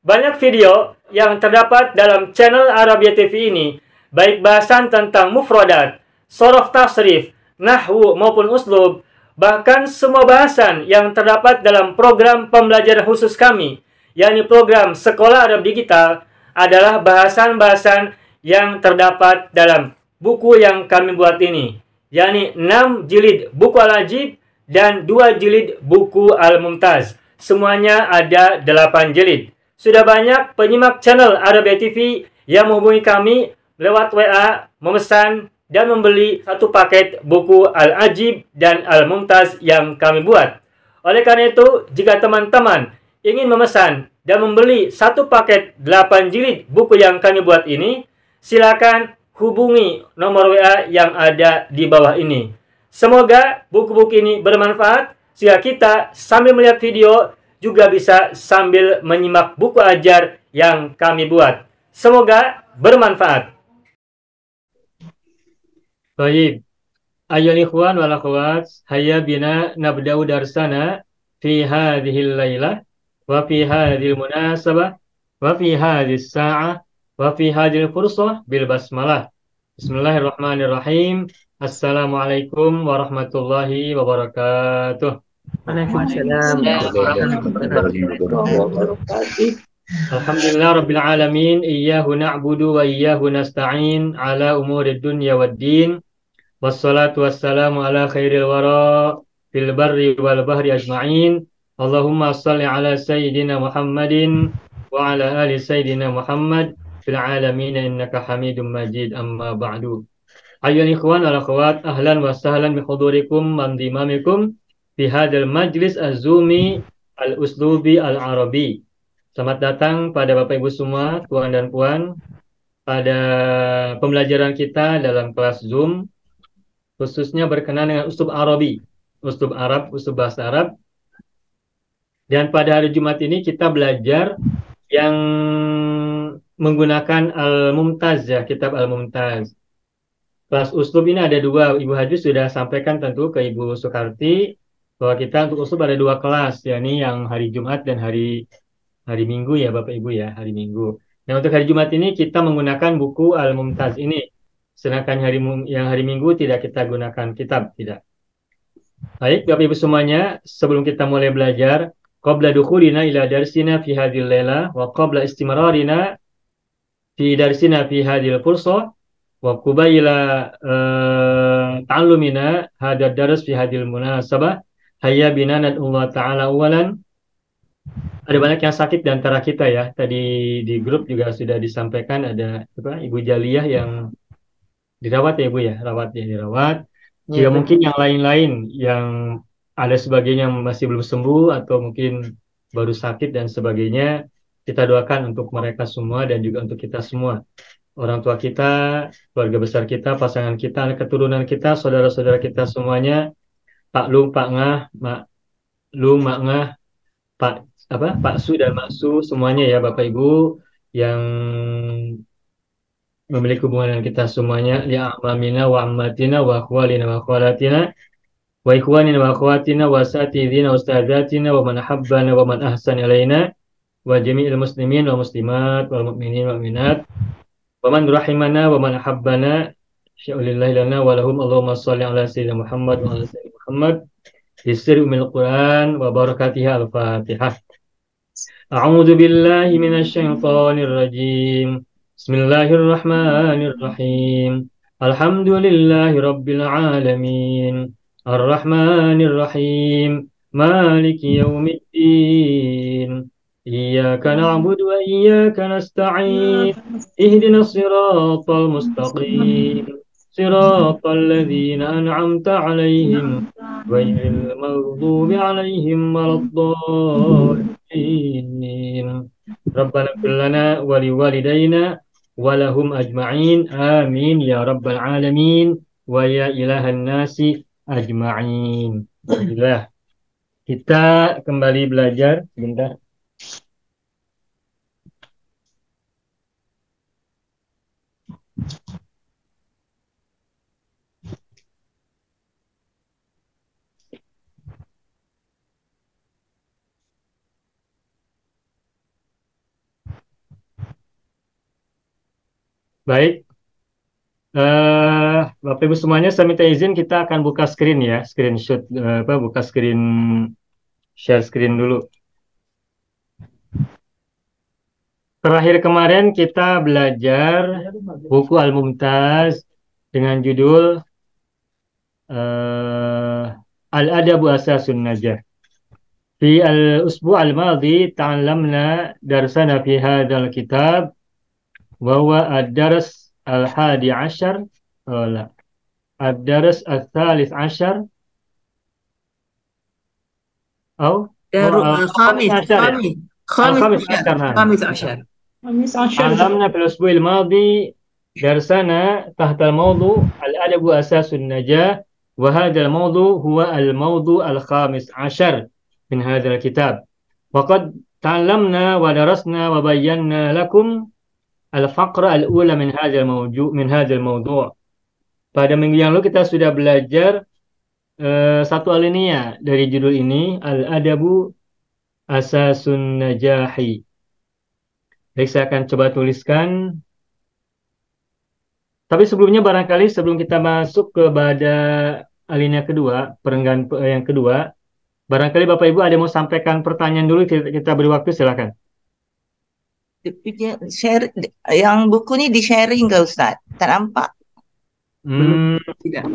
Banyak video yang terdapat dalam channel Arabia TV ini, baik bahasan tentang mufradat, sorof tasrif, nahwu maupun uslub, bahkan semua bahasan yang terdapat dalam program pembelajaran khusus kami, yakni program Sekolah Arab Digital, adalah bahasan-bahasan yang terdapat dalam buku yang kami buat ini, yakni 6 jilid buku Al-Ajib dan 2 jilid buku Al-Mumtaz. Semuanya ada 8 jilid. Sudah banyak penyimak channel Arabia TV yang menghubungi kami lewat WA, memesan dan membeli satu paket buku Al-Ajib dan Al-Mumtaz yang kami buat. Oleh karena itu, jika teman-teman ingin memesan dan membeli satu paket 8 jilid buku yang kami buat ini, silakan hubungi nomor WA yang ada di bawah ini. Semoga buku-buku ini bermanfaat sehingga kita sambil melihat video juga bisa sambil menyimak buku ajar yang kami buat. Semoga bermanfaat. Baik, ayyuhal ikhwan wal akhwat, hayya bina nabda'u darsana fi hadhil lailah wa fi hadhil munasabah wa fi hadhis sa'ah wa fi hadhil fursah bil basmalah. Bismillahirrahmanirrahim. Assalamualaikum warahmatullahi wabarakatuh. Waalaikumsalam warahmatullahi wabarakatuh. Alhamdulillah Rabbil Alamin. Iyyahu na'budu wa iyyahu nasta'in ala umurid dunya waddin. Wassalatu wassalamu ala khairil wara fil barri wal bahri ajma'in. Allahumma salli ala Sayyidina Muhammadin wa ala ali Sayyidina Muhammad fil alamin innaka hamidum majid, amma ba'du. Ayyuhal ikhwan wal akhwat, ahlan wa sahlan bi hudurikum wa indimamikum fi hadzal majlis az-zumi al-uslubi al-arabi. Selamat datang pada Bapak Ibu semua, tuan dan puan, pada pembelajaran kita dalam kelas Zoom, khususnya berkenaan dengan uslub Arabi, uslub Arab, uslub bahasa Arab. Dan pada hari Jumat ini kita belajar yang menggunakan Al-Mumtaz, ya, kitab Al-Mumtaz. Kelas uslub ini ada dua. Ibu Haji sudah sampaikan tentu ke Ibu Soekarti bahwa kita untuk uslub ada dua kelas, yakni yang hari Jumat dan hari Minggu, ya Bapak Ibu, ya, hari Minggu. Nah, untuk hari Jumat ini kita menggunakan buku Al-Mumtaz ini. Sedangkan yang hari Minggu tidak kita gunakan kitab, tidak. Baik, Bapak Ibu semuanya, sebelum kita mulai belajar, qabla dukhulina ila darsina fi hadhil laila wa qabla istimrarina fi darsina fi hadhil fursah wa qubayla ta'allumina hadha daras fi hadhil munasabah, hayya bina nad'ullah ta'ala awalan. Ada banyak yang sakit di antara kita, ya. Tadi di grup juga sudah disampaikan ada Ibu Jaliyah yang dirawat, ya Ibu, ya, dirawat. Jika mungkin yang lain-lain yang ada sebagian yang masih belum sembuh atau mungkin baru sakit dan sebagainya, kita doakan untuk mereka semua dan juga untuk kita semua. Orang tua kita, keluarga besar kita, pasangan kita, anak keturunan kita, saudara-saudara kita semuanya, Pak Lung, Pak Ngah, Mak Lung, Mak Ngah, Pak Su dan Mak Su, semuanya, ya Bapak Ibu yang memiliki hubungan dengan kita semuanya, ya amamina wa ammatina wa akhwalina wa akhwalatina wa ikhwanina wa akhwatina wa asatidina wa ustadzatina wa man habbana wa man ahsana ilaina wa jami'il muslimin wa muslimat wal mu'minin wa mu'minat wa man rahimana wa man habbana sya'ulillahi lana wa lahum. Allahumma shalli ala sayyidina Muhammad wa ala sayyidina Muhammad bisri umil Quran wa barakatiha al-Fatihah. A'udzu billahi minasy syaithanir rajim. Bismillahirrahmanirrahim. Alhamdulillahi rabbil alamin. Ar-Rahmanir Rahim. Maliki yaumiddin. Iyyaka na'budu wa iyyaka nasta'in. Ihdinas siratal mustaqim. Siratal ladzina an'amta 'alaihim ghairil maghdubi 'alaihim waladdallin. Rabbana ighfir lana wa liwalidayna wa lahum ajma'in. Amin ya rabbal alamin wa ya ilahan nasi ajma'in. Alhamdulillah. Kita kembali belajar sebentar. Baik. Bapak Ibu semuanya, saya minta izin kita akan buka screen ya, screenshot buka screen, share screen dulu. Terakhir kemarin kita belajar buku Al-Mumtaz dengan judul Al-Adabu Asasun Najah. Fi al-usbu' al-madhi ta'allamna darsana fi hadzal kitab wa huwa ad-dars al-hadi ashar, la, ad-dars al-thalith ashar, أو هو الخامس خامس عشر يعني خامس خامس الخامس عشر عشر. نعم. خامس عشر خميس عشر. علمنا في الأسبوع الماضي درسنا تحت الموضوع الأدب أساس النجاة، وهذا الموضوع هو الموضوع الخامس عشر من هذا الكتاب. وقد تعلمنا ودرسنا وبينا لكم الفقرة الأولى من هذا الموضوع. Pada minggu yang lalu kita sudah belajar satu alinea dari judul ini, Al-Adabu Asasun Najahi. Baik, saya akan coba tuliskan. Tapi sebelumnya barangkali sebelum kita masuk kepada alinea kedua, perenggan yang kedua, barangkali Bapak Ibu ada yang mau sampaikan pertanyaan dulu, kita beri waktu, silakan. Share, yang buku ini di sharing nggak Ustaz? Tak nampak? Tidak.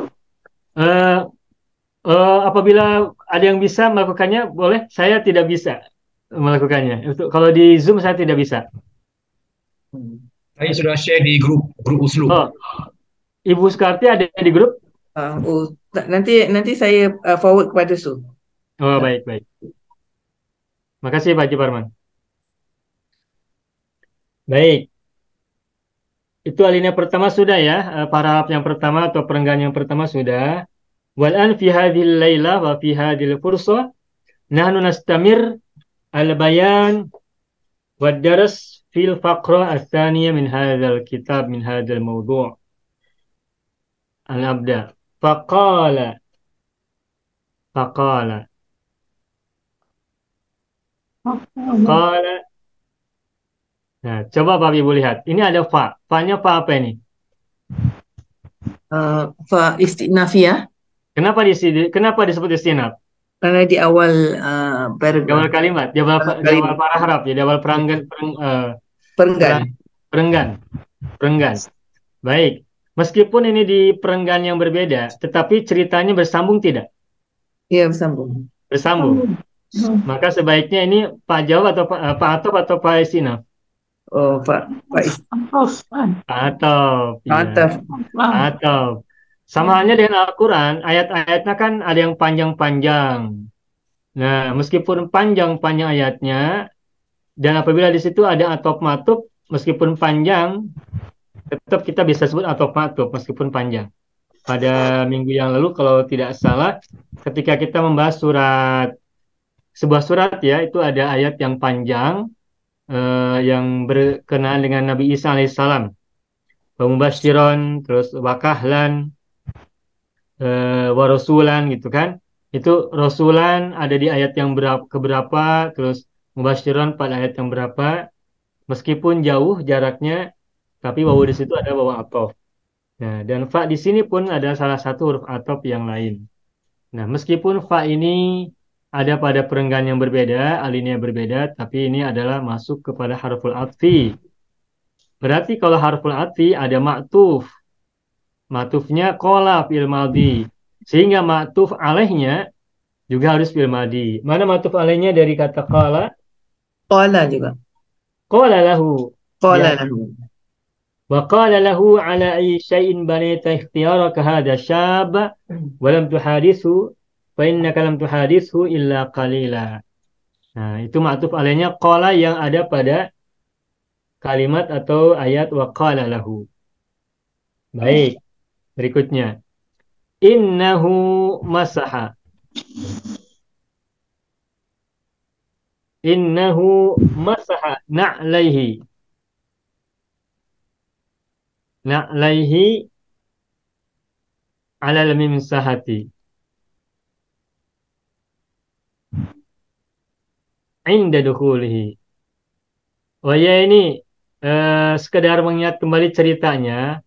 Apabila ada yang bisa melakukannya, boleh. Saya tidak bisa melakukannya. Kalau di Zoom saya tidak bisa. Saya sudah share di grup Uslub. Oh, Ibu Sukarti ada di grup? Nanti saya forward kepada Su. Oh, baik. Makasih Pak Haji Parman. Baik. Itu alinea pertama sudah ya, paragraf yang pertama atau perenggan yang pertama sudah. Wal'an fi hadhil layla wa fi hadhil fursa nahnu nastamir al-bayan wa daras fil faqra al-thaniyah min hadzal kitab min hadzal mawdu'. Al-abda. Faqala. Nah, coba Bapak Ibu lihat. Ini ada fa. Fa-nya fa apa ini? Fa istinafiyah. Kenapa disebut istinaf? Karena di awal Di awal kalimat, di awal paragraf, ya, di awal perenggan. Baik. Meskipun ini di perenggan yang berbeda, tetapi ceritanya bersambung tidak? Iya, bersambung. Maka sebaiknya ini Pak Jawab atau Pak Atop atau Pak Istinaf? Oh, Pak Atop. Sama halnya dengan Al-Quran, ayat-ayatnya kan ada yang panjang-panjang. Nah, meskipun panjang-panjang ayatnya, dan apabila di situ ada atop matub, meskipun panjang, tetap kita bisa sebut atop matub meskipun panjang. Pada minggu yang lalu, kalau tidak salah, ketika kita membahas sebuah surat ya, itu ada ayat yang panjang, yang berkenaan dengan Nabi Isa alaihissalam. Mubasyiron, terus wakahlan, warasulan gitu kan. Itu rasulan ada di ayat yang keberapa, terus mubasyiron pada ayat yang berapa. Meskipun jauh jaraknya, tapi wawu di situ ada wawu athof. Nah, dan fa di sini pun ada salah satu huruf athof yang lain. Nah, meskipun fa ini ada pada perenggan yang berbeda, alinea berbeda, tapi ini adalah masuk kepada harful atfi. Berarti kalau harful atfi ada ma'tuf. Ma'tufnya qala fil madhi. Sehingga ma'tuf alaihnya juga harus fil madhi. Mana ma'tuf alaihnya dari kata qala? Qala juga. Qala lahu. Qala lahu. Wa qala lahu ala ayyi syai'in banita ikhtiyaraka hadha syab wa lam tuhadithu fa innaka lam tuhadithu illa qalila. Nah, itu ma'tuf alaihnya qala yang ada pada kalimat atau ayat wa qala lahu. Baik. Berikutnya. Innahu masaha. Innahu masaha na'laihi. Na'laihi ala al-mimsahati. Inda dukhulihi. Oh ya, ini sekedar mengingat kembali ceritanya.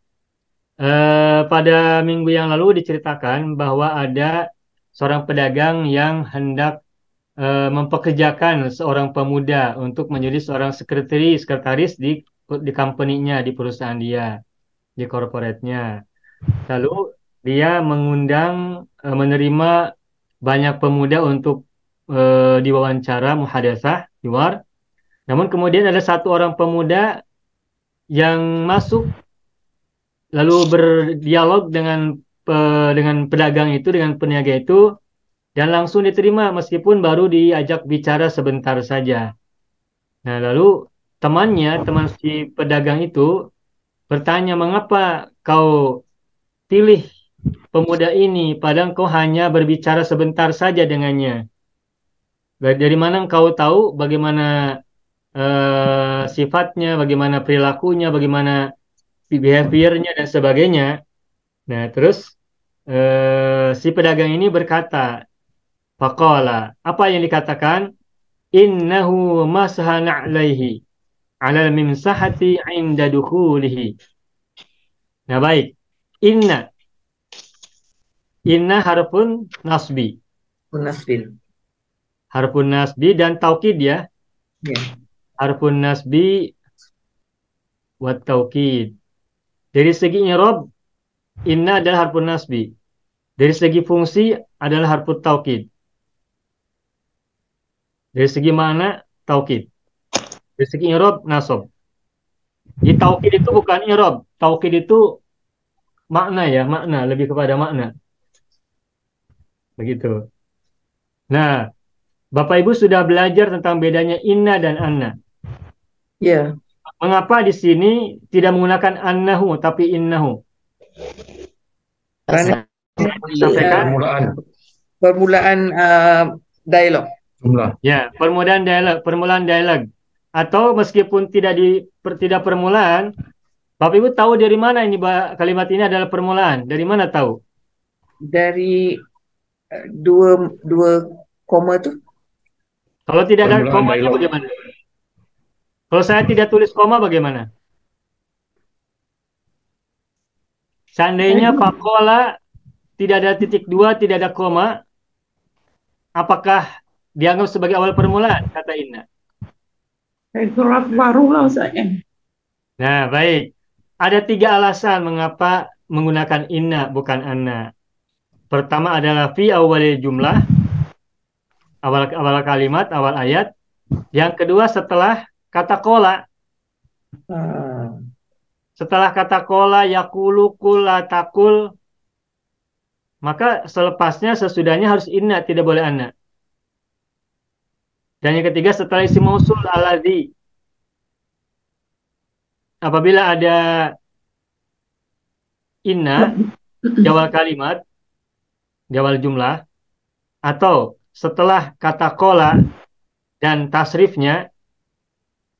Pada minggu yang lalu diceritakan bahwa ada seorang pedagang yang hendak mempekerjakan seorang pemuda untuk menjadi seorang sekretaris di company-nya, di perusahaan dia, di corporate-nya. Lalu dia mengundang, menerima banyak pemuda untuk diwawancara, muhadatsah, hiwar. Namun kemudian ada satu orang pemuda yang masuk lalu berdialog dengan pedagang itu, dengan peniaga itu, dan langsung diterima meskipun baru diajak bicara sebentar saja. Nah, lalu teman si pedagang itu bertanya, mengapa kau pilih pemuda ini padahal kau hanya berbicara sebentar saja dengannya? Dari mana kau tahu bagaimana sifatnya, bagaimana perilakunya, bagaimana behaviornya dan sebagainya? Nah, terus si pedagang ini berkata, faqala, apa yang dikatakan? Innahu masaha na'laihi alal mimsahati inda dukhulihi. Nah, baik. Inna. Inna harfun nasbi. Munasbil. Harfun nasbi dan taukid ya. Ya. Harfun nasbi wa taukid. Dari segi i'rab, inna adalah harfun nasbi. Dari segi fungsi adalah harfun taukid. Dari segi makna, taukid. Dari segi i'rab, nasab. Di taukid itu bukan i'rab. Taukid itu makna ya, makna. Lebih kepada makna. Begitu. Nah, Bapak Ibu sudah belajar tentang bedanya inna dan anna. Ya. Mengapa di sini tidak menggunakan annahu, tapi innahu? Karena Sampaikan. permulaan dialog. Jumlah. Ya, permulaan dialog. Atau meskipun tidak permulaan, Bapak Ibu tahu dari mana ini kalimat ini adalah permulaan? Dari mana tahu? Dari dua koma tuh. Kalau tidak ada Permulaan komanya dialog. bagaimana? Kalau saya tidak tulis koma bagaimana? Seandainya fakola tidak ada titik dua, tidak ada koma, apakah dianggap sebagai awal permulaan? Kata Inna. Surat baru lah saya. Nah, baik. Ada 3 alasan mengapa menggunakan inna bukan anna. Pertama adalah fi awalil jumlah, awal kalimat, awal ayat. Yang kedua setelah kata kola. Setelah kata kola, yakulu, kula, takul, maka selepasnya, sesudahnya harus inna, tidak boleh anna. Dan yang ketiga setelah isim mausul alladzi. Apabila ada inna di awal kalimat, di awal jumlah, atau setelah kata kola dan tasrifnya,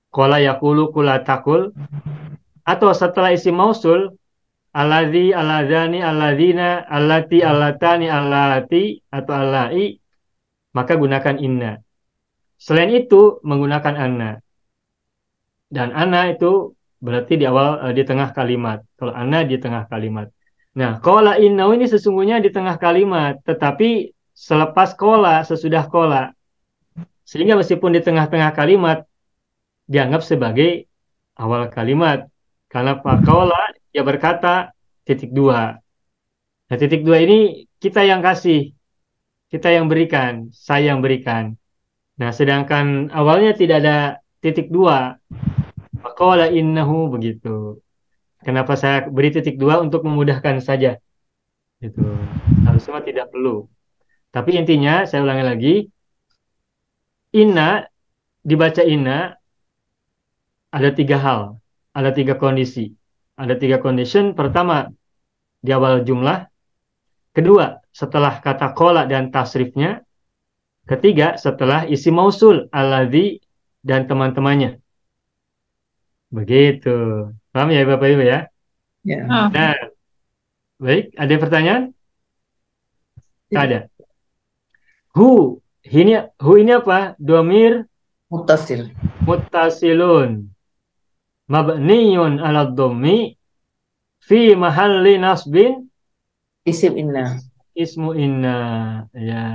kola yakulu, kula takul, atau setelah isim mausul, alladzi, alladzani, alladzina, allati, allatani, allati, atau allai, maka gunakan inna. Selain itu, menggunakan anna. Dan anna itu berarti di tengah kalimat. Kalau anna di tengah kalimat. Nah, kola inna ini sesungguhnya di tengah kalimat, tetapi selepas kola, sesudah kola. Sehingga meskipun di tengah-tengah kalimat, dianggap sebagai awal kalimat. Karena kola, dia berkata, titik 2. Nah, titik 2 ini kita yang kasih. Kita yang berikan, saya yang berikan. Nah, sedangkan awalnya tidak ada titik 2. Faqala innahu, begitu. Kenapa saya beri titik 2? Untuk memudahkan saja. Gitu. Harusnya tidak perlu. Tapi intinya, saya ulangi lagi. Inna, dibaca inna, ada 3 hal. Ada 3 kondisi. Ada 3 condition. Pertama, di awal jumlah. Kedua, setelah kata kola dan tasrifnya. Ketiga, setelah isi mausul, alladzi, dan teman-temannya. Begitu. Paham ya Bapak Ibu ya? Ya. Nah, baik. Ada pertanyaan? Tak ada. Hu ini apa? Domir Mutasil. muttasilun. mabniyun ala dhammi fi mahalli nasbin Isim inna. ismu inna. Ya,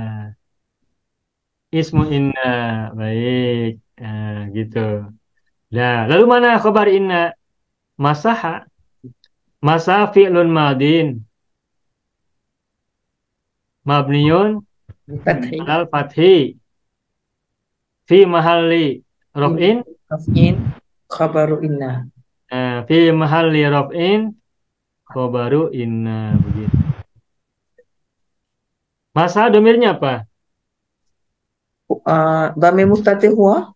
ismu inna. Baik. Nah, gitu. Nah, lalu mana khabar inna? Masaha. Masa fi'lun madin. Mabniyun Fathi. alal fathi. Fi mahalli raf'in. Raf'in. Khabaru inna. Fi mahalli raf'in. Khabaru inna. Begitu. Masa domirnya apa? Dhamir mustatir huwa.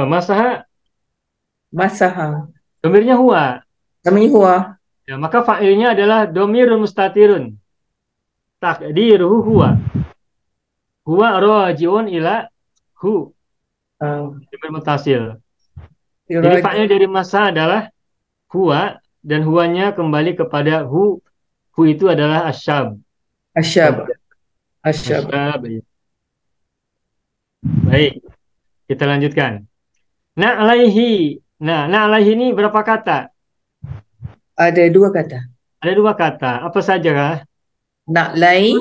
Masaha Masaha. domirnya huwa. Dhamir huwa. Ya, maka fa'ilnya adalah domirun mustatirun. Takdiruhu huwa. Huwa rajiun ila hu. Domir mutasil. Jadi fa'il dari masa adalah huwa dan huwanya kembali kepada hu. Hu itu adalah asyab. Asyab. Asyab. Asyab. Ya. Baik, kita lanjutkan. Na'alaihi. Nah, na'alaihi ini berapa kata? Ada dua kata. Ada dua kata. Apa saja kah? Na'lai.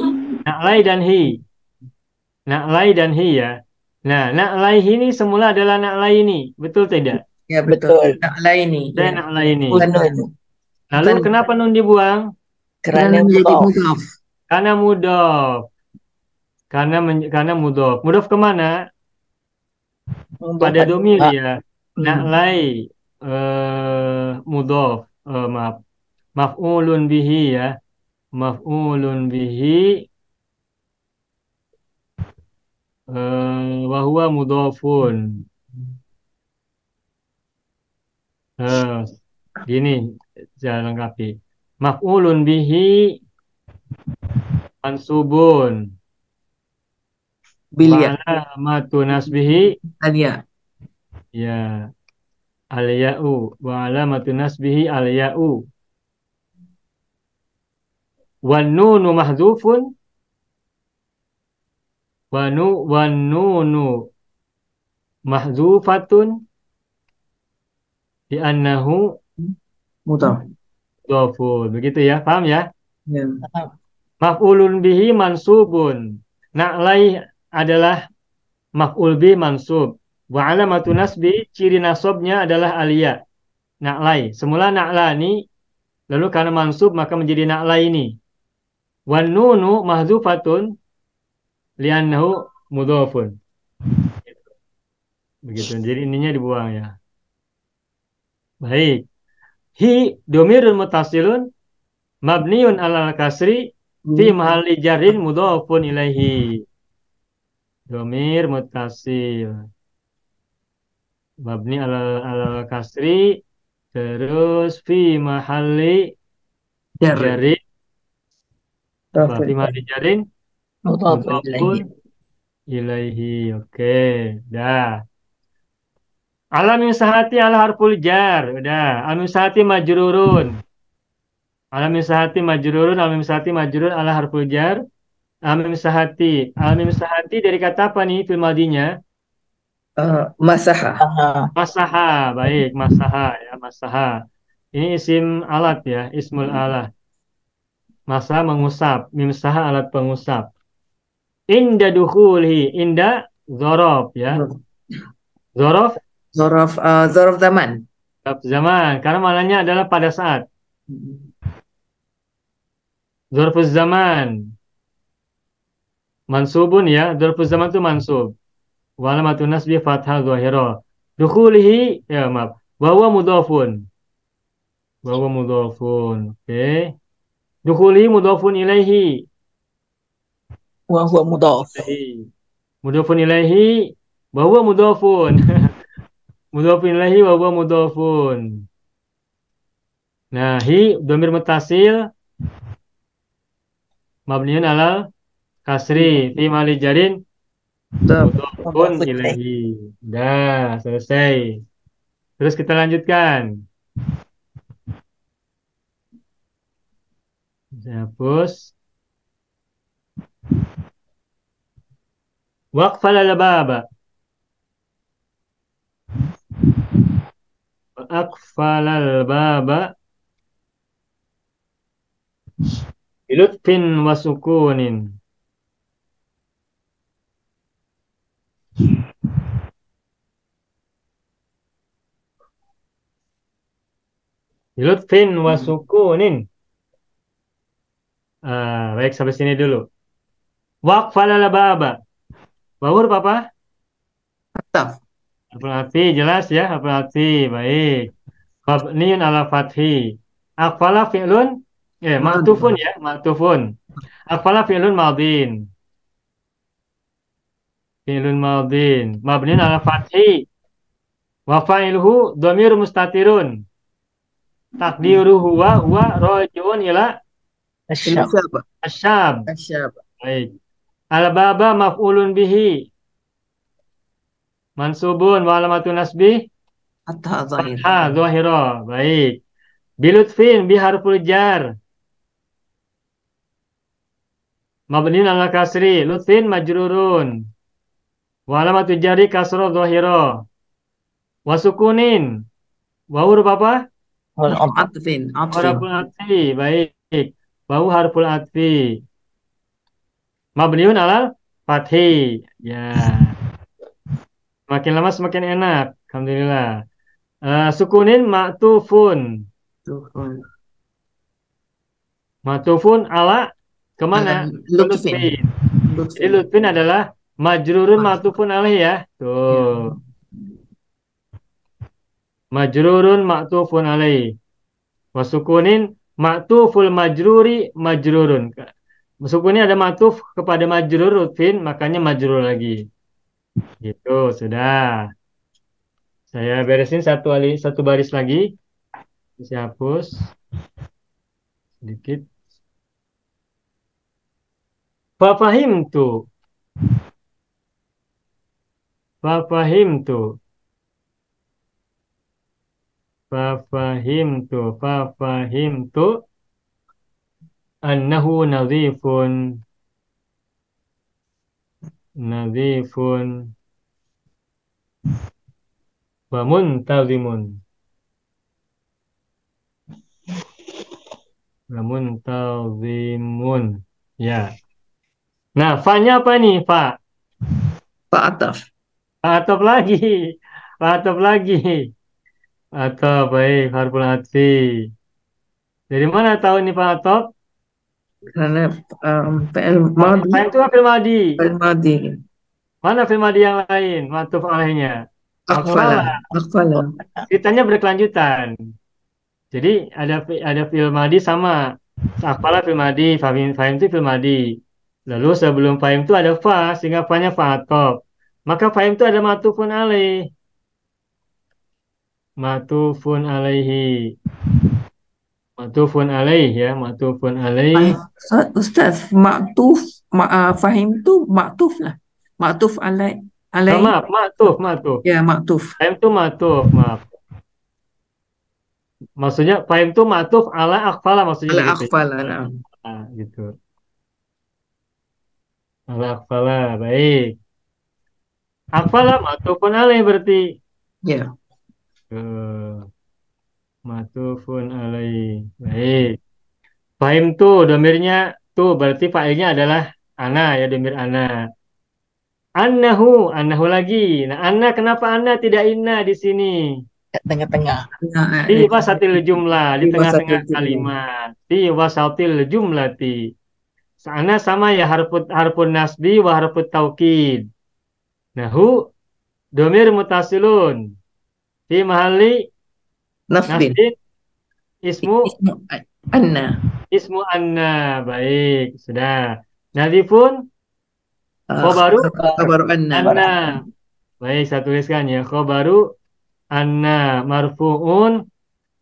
Na'lai dan hi. Na'lai dan hi ya. Nah, na'lai ini semula adalah na'lai ini. Betul tidak? Ya, betul. Na'lai ni. Dan Ya. na'lai ini. Nun. Lalu Betul. kenapa nun dibuang? Kerana menjadi mudhaf. mudhaf. Karena mudhaf. Karena mudhaf. Mudhaf kemana? Pada domir ya. Na'lai mudhaf. Maaf. Maf'ulun bihi ya. Maf'ulun bihi wa huwa mudhafun. Gini saya lengkapi. Maf'ulun bihi mansubun. Bilya. Alamatu nasbihi Alia. ya al-ya'u wa alamatu nasbihi al-ya'u. Wan nunu mahdzufun wan nunu mahzufatun di annahu Mudhaf. dhafun. Begitu ya, paham ya? Ya. Maf'ulun bihi mansubun. Na'lai adalah maf'ul bi mansub. Wa alamatu nasbi ciri nasabnya adalah aliyah. Na'lai. Semula na'lani lalu karena mansub maka menjadi na'lai ini. Wan nunu mahzufatun li'annahu mudhafun. Begitu. Jadi ininya dibuang ya. Baik. Hi domirun mutasilun mabniun alal kasri fi mahalli jarrin mudhafun ilaihi. Domir mutasil. Mabni alal kasri terus fi mahalli jarrin. Fi mahalli jarrin mudhafun ilaihi. Oke, dah. Alamin sahati ala harful jar. Udah. Alamin sahati majrurun. Alamin sahati majrurun. Alamin sahati majrurun ala harful jar. Alamin sahati. Alamin sahati dari kata apa nih fil madinya? Masaha. Masaha. Baik. Masaha. Ya, masaha. Ini isim alat ya. Ismul alat. Masaha mengusap. Mimsaha alat pengusap. Inda dukhulhi. Inda zorof ya. Zorof. Zorof zaman. Zaman. Karena maknanya adalah pada saat. Dzarfuz zaman. Mansubun ya. Dzarfuz zaman itu mansub. Wa alamatun nasbi fathah dhahira. Dukhulihi ya maaf. Wa huwa mudhafun. Wa huwa mudhafun. Oke. Dukhulihi mudhafun ilaihi. Wa huwa mudhaf. Mudhafun ilaihi wa huwa mudhafun. Mudhafun ilaihi wa huwa mudhafun. Nah, hi dhamir muttasil mabniun alal kasri fi mali jarin mudhafun ilaihi. Dah, selesai. Terus kita lanjutkan. Saya hapus. Waqfal al-baba. akfalal baba bilutfin wasukunin. Bilutfin wasukunin. Baik, sampai sini dulu. Waqfalal baba. Bawur apa? Ataf. Harful atfi, jelas ya, harful atfi. Baik. Mabniun ala fathi. Akfala fi'lun, Madin. maktufun ya, maktufun. Akfala fi'lun madin. Fi'lun madin. Mabniun ala fathi. Wa fa'iluhu dhamir mustatirun. Takdiruhu huwa raji'un ila Asyam. Siapa? asyab. Asyab. Baik. Al-baba maf'ulun bihi. Mansubun wa alamatun nasbih. Atha zahir. Fathah zahira. Baik. Bilutfin biharful jar. Mabniun ala kasri. Lutfin majrurun. Wa alamatun jari kasra zahira. Wasukunin. Wau huruf apa? Atfin. Atfin. Harful atfi. Baik. Wau harful atfi. Mabniun alal fathi. Ya. Makin lama semakin enak. Alhamdulillah. Sukunin ma'tufun. Tuhun. Ma'tufun ala kemana? Lutfin. Lutfin. Jadi Lutfin. lutfin adalah majrurun ma'tufun alaih ya. Tuh. Majrurun ma'tufun alaih. Wasukunin ma'tuful majruri majrurun. Sukunin ada ma'tuf kepada majrur lutfin, makanya majrur lagi. Gitu, sudah. Saya beresin satu baris lagi. Saya hapus sedikit. Fafahimtu. Fafahimtu. Fafahimtu. Fafahimtu. Annahu nadhifun. Nadhifun. Wa muntazimun. Wa muntazimun. Ya. Nah, fa-nya apa nih, Fa? Pak Ataf. Atop lagi. Atop lagi. Atop, baik. Harful atfi. Dari mana tahu nih Pak Atop? Karena PL Madi. Fa itu fil madi. PL Madi. Mana fil madi yang lain? Matuf alaihnya. Akfala. Akfala. Ceritanya berkelanjutan. Jadi ada fil madi sama. Akfala fil madi, fahim itu fil madi. Lalu sebelum fahim itu ada fa, sehingga fa-nya fa atop. Maka fahim itu ada matufun alaih. Matufun alaihi. Matufun alaih ya, matufun alaih. Ustaz, maktuf, fahim tu maktuf lah. Maktuf alaih. Oh, maaf, matuf. Ya, maktuf. Fahim itu matuf, maaf. Maksudnya fahim itu matuf ala akfala maksudnya Ala begitu. akfala, nah. Nah, gitu. Ala akfala, baik. Akfala matufun alaih berarti. Ya. Matufun alaih. Baik. Fahim tuh domirnya tuh berarti fa'ilnya adalah ana ya, domir ana. Annahu lagi. Nah, anna kenapa anna tidak inna di sini? Tengah-tengah. Di wasatil jumlah, di Di tengah-tengah wasatil jumlah. kalimat. Di wasatil jumlati. Sana sama ya harfun nasbi wa harfut taukid. Nahu domir mutasilun. Di mahalli Nafbin. nasbin ismu Anna. ismu anna. Baik, sudah. Nadifun khobaru Kabaru Anna. anna. Baik, saya tuliskan ya. Khobaru anna marfu'un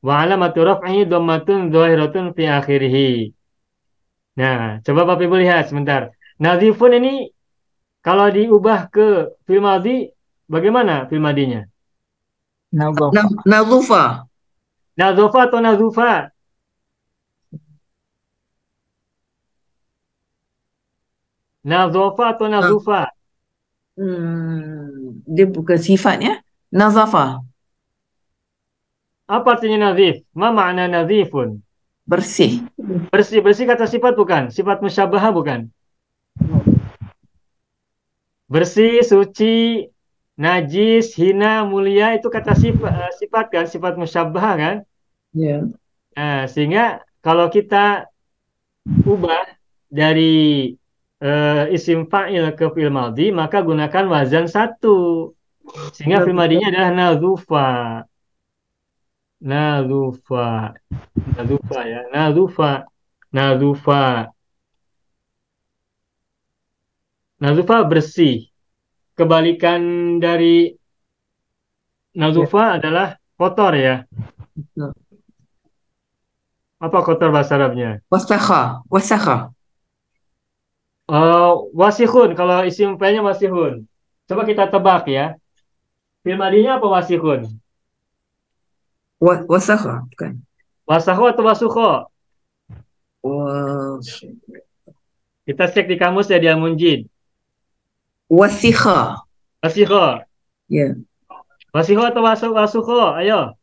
wa alamatu raf'ihi dhammatun dhahiratun fi akhirih. Nah, coba Bapak Ibu lihat sebentar. Nadhifun ini kalau diubah ke fil madhi bagaimana fil madhinya? Nadhufa. Nadhofa atau nadhufa? Nadhofa atau nadhufa? Dia bukan sifatnya. Nazafa. Apa artinya nazif? Ma ma'na nazifun? Bersih. Bersih. Bersih kata sifat bukan? Sifat musyabbaha bukan? Bersih, suci, najis, hina, mulia itu kata sifat kan? Sifat musyabbaha kan? Ya. Nah, sehingga kalau kita ubah dari isim fa'il ke fi'il madhi, maka gunakan wazan satu. Sehingga fi'il madhinya adalah nadzufa. Nadzufa. Nadzufa ya. Nadzufa. Nadzufa. Nadzufa bersih. Kebalikan dari nadzufa adalah kotor ya. Apa kotor bahasa Arabnya? Wasakha. Wasakha. Wasihun. Kalau isim fa'ilnya wasihun. Coba kita tebak ya. Fi'il madhinya apa wasihun? Wasakha. Bukan. Wasaho atau wasuho? Was- Kita cek di kamus ya di Al-Munjid. Wasikha. Wasiho. Ya. Wasiho atau wasuho? Ayo.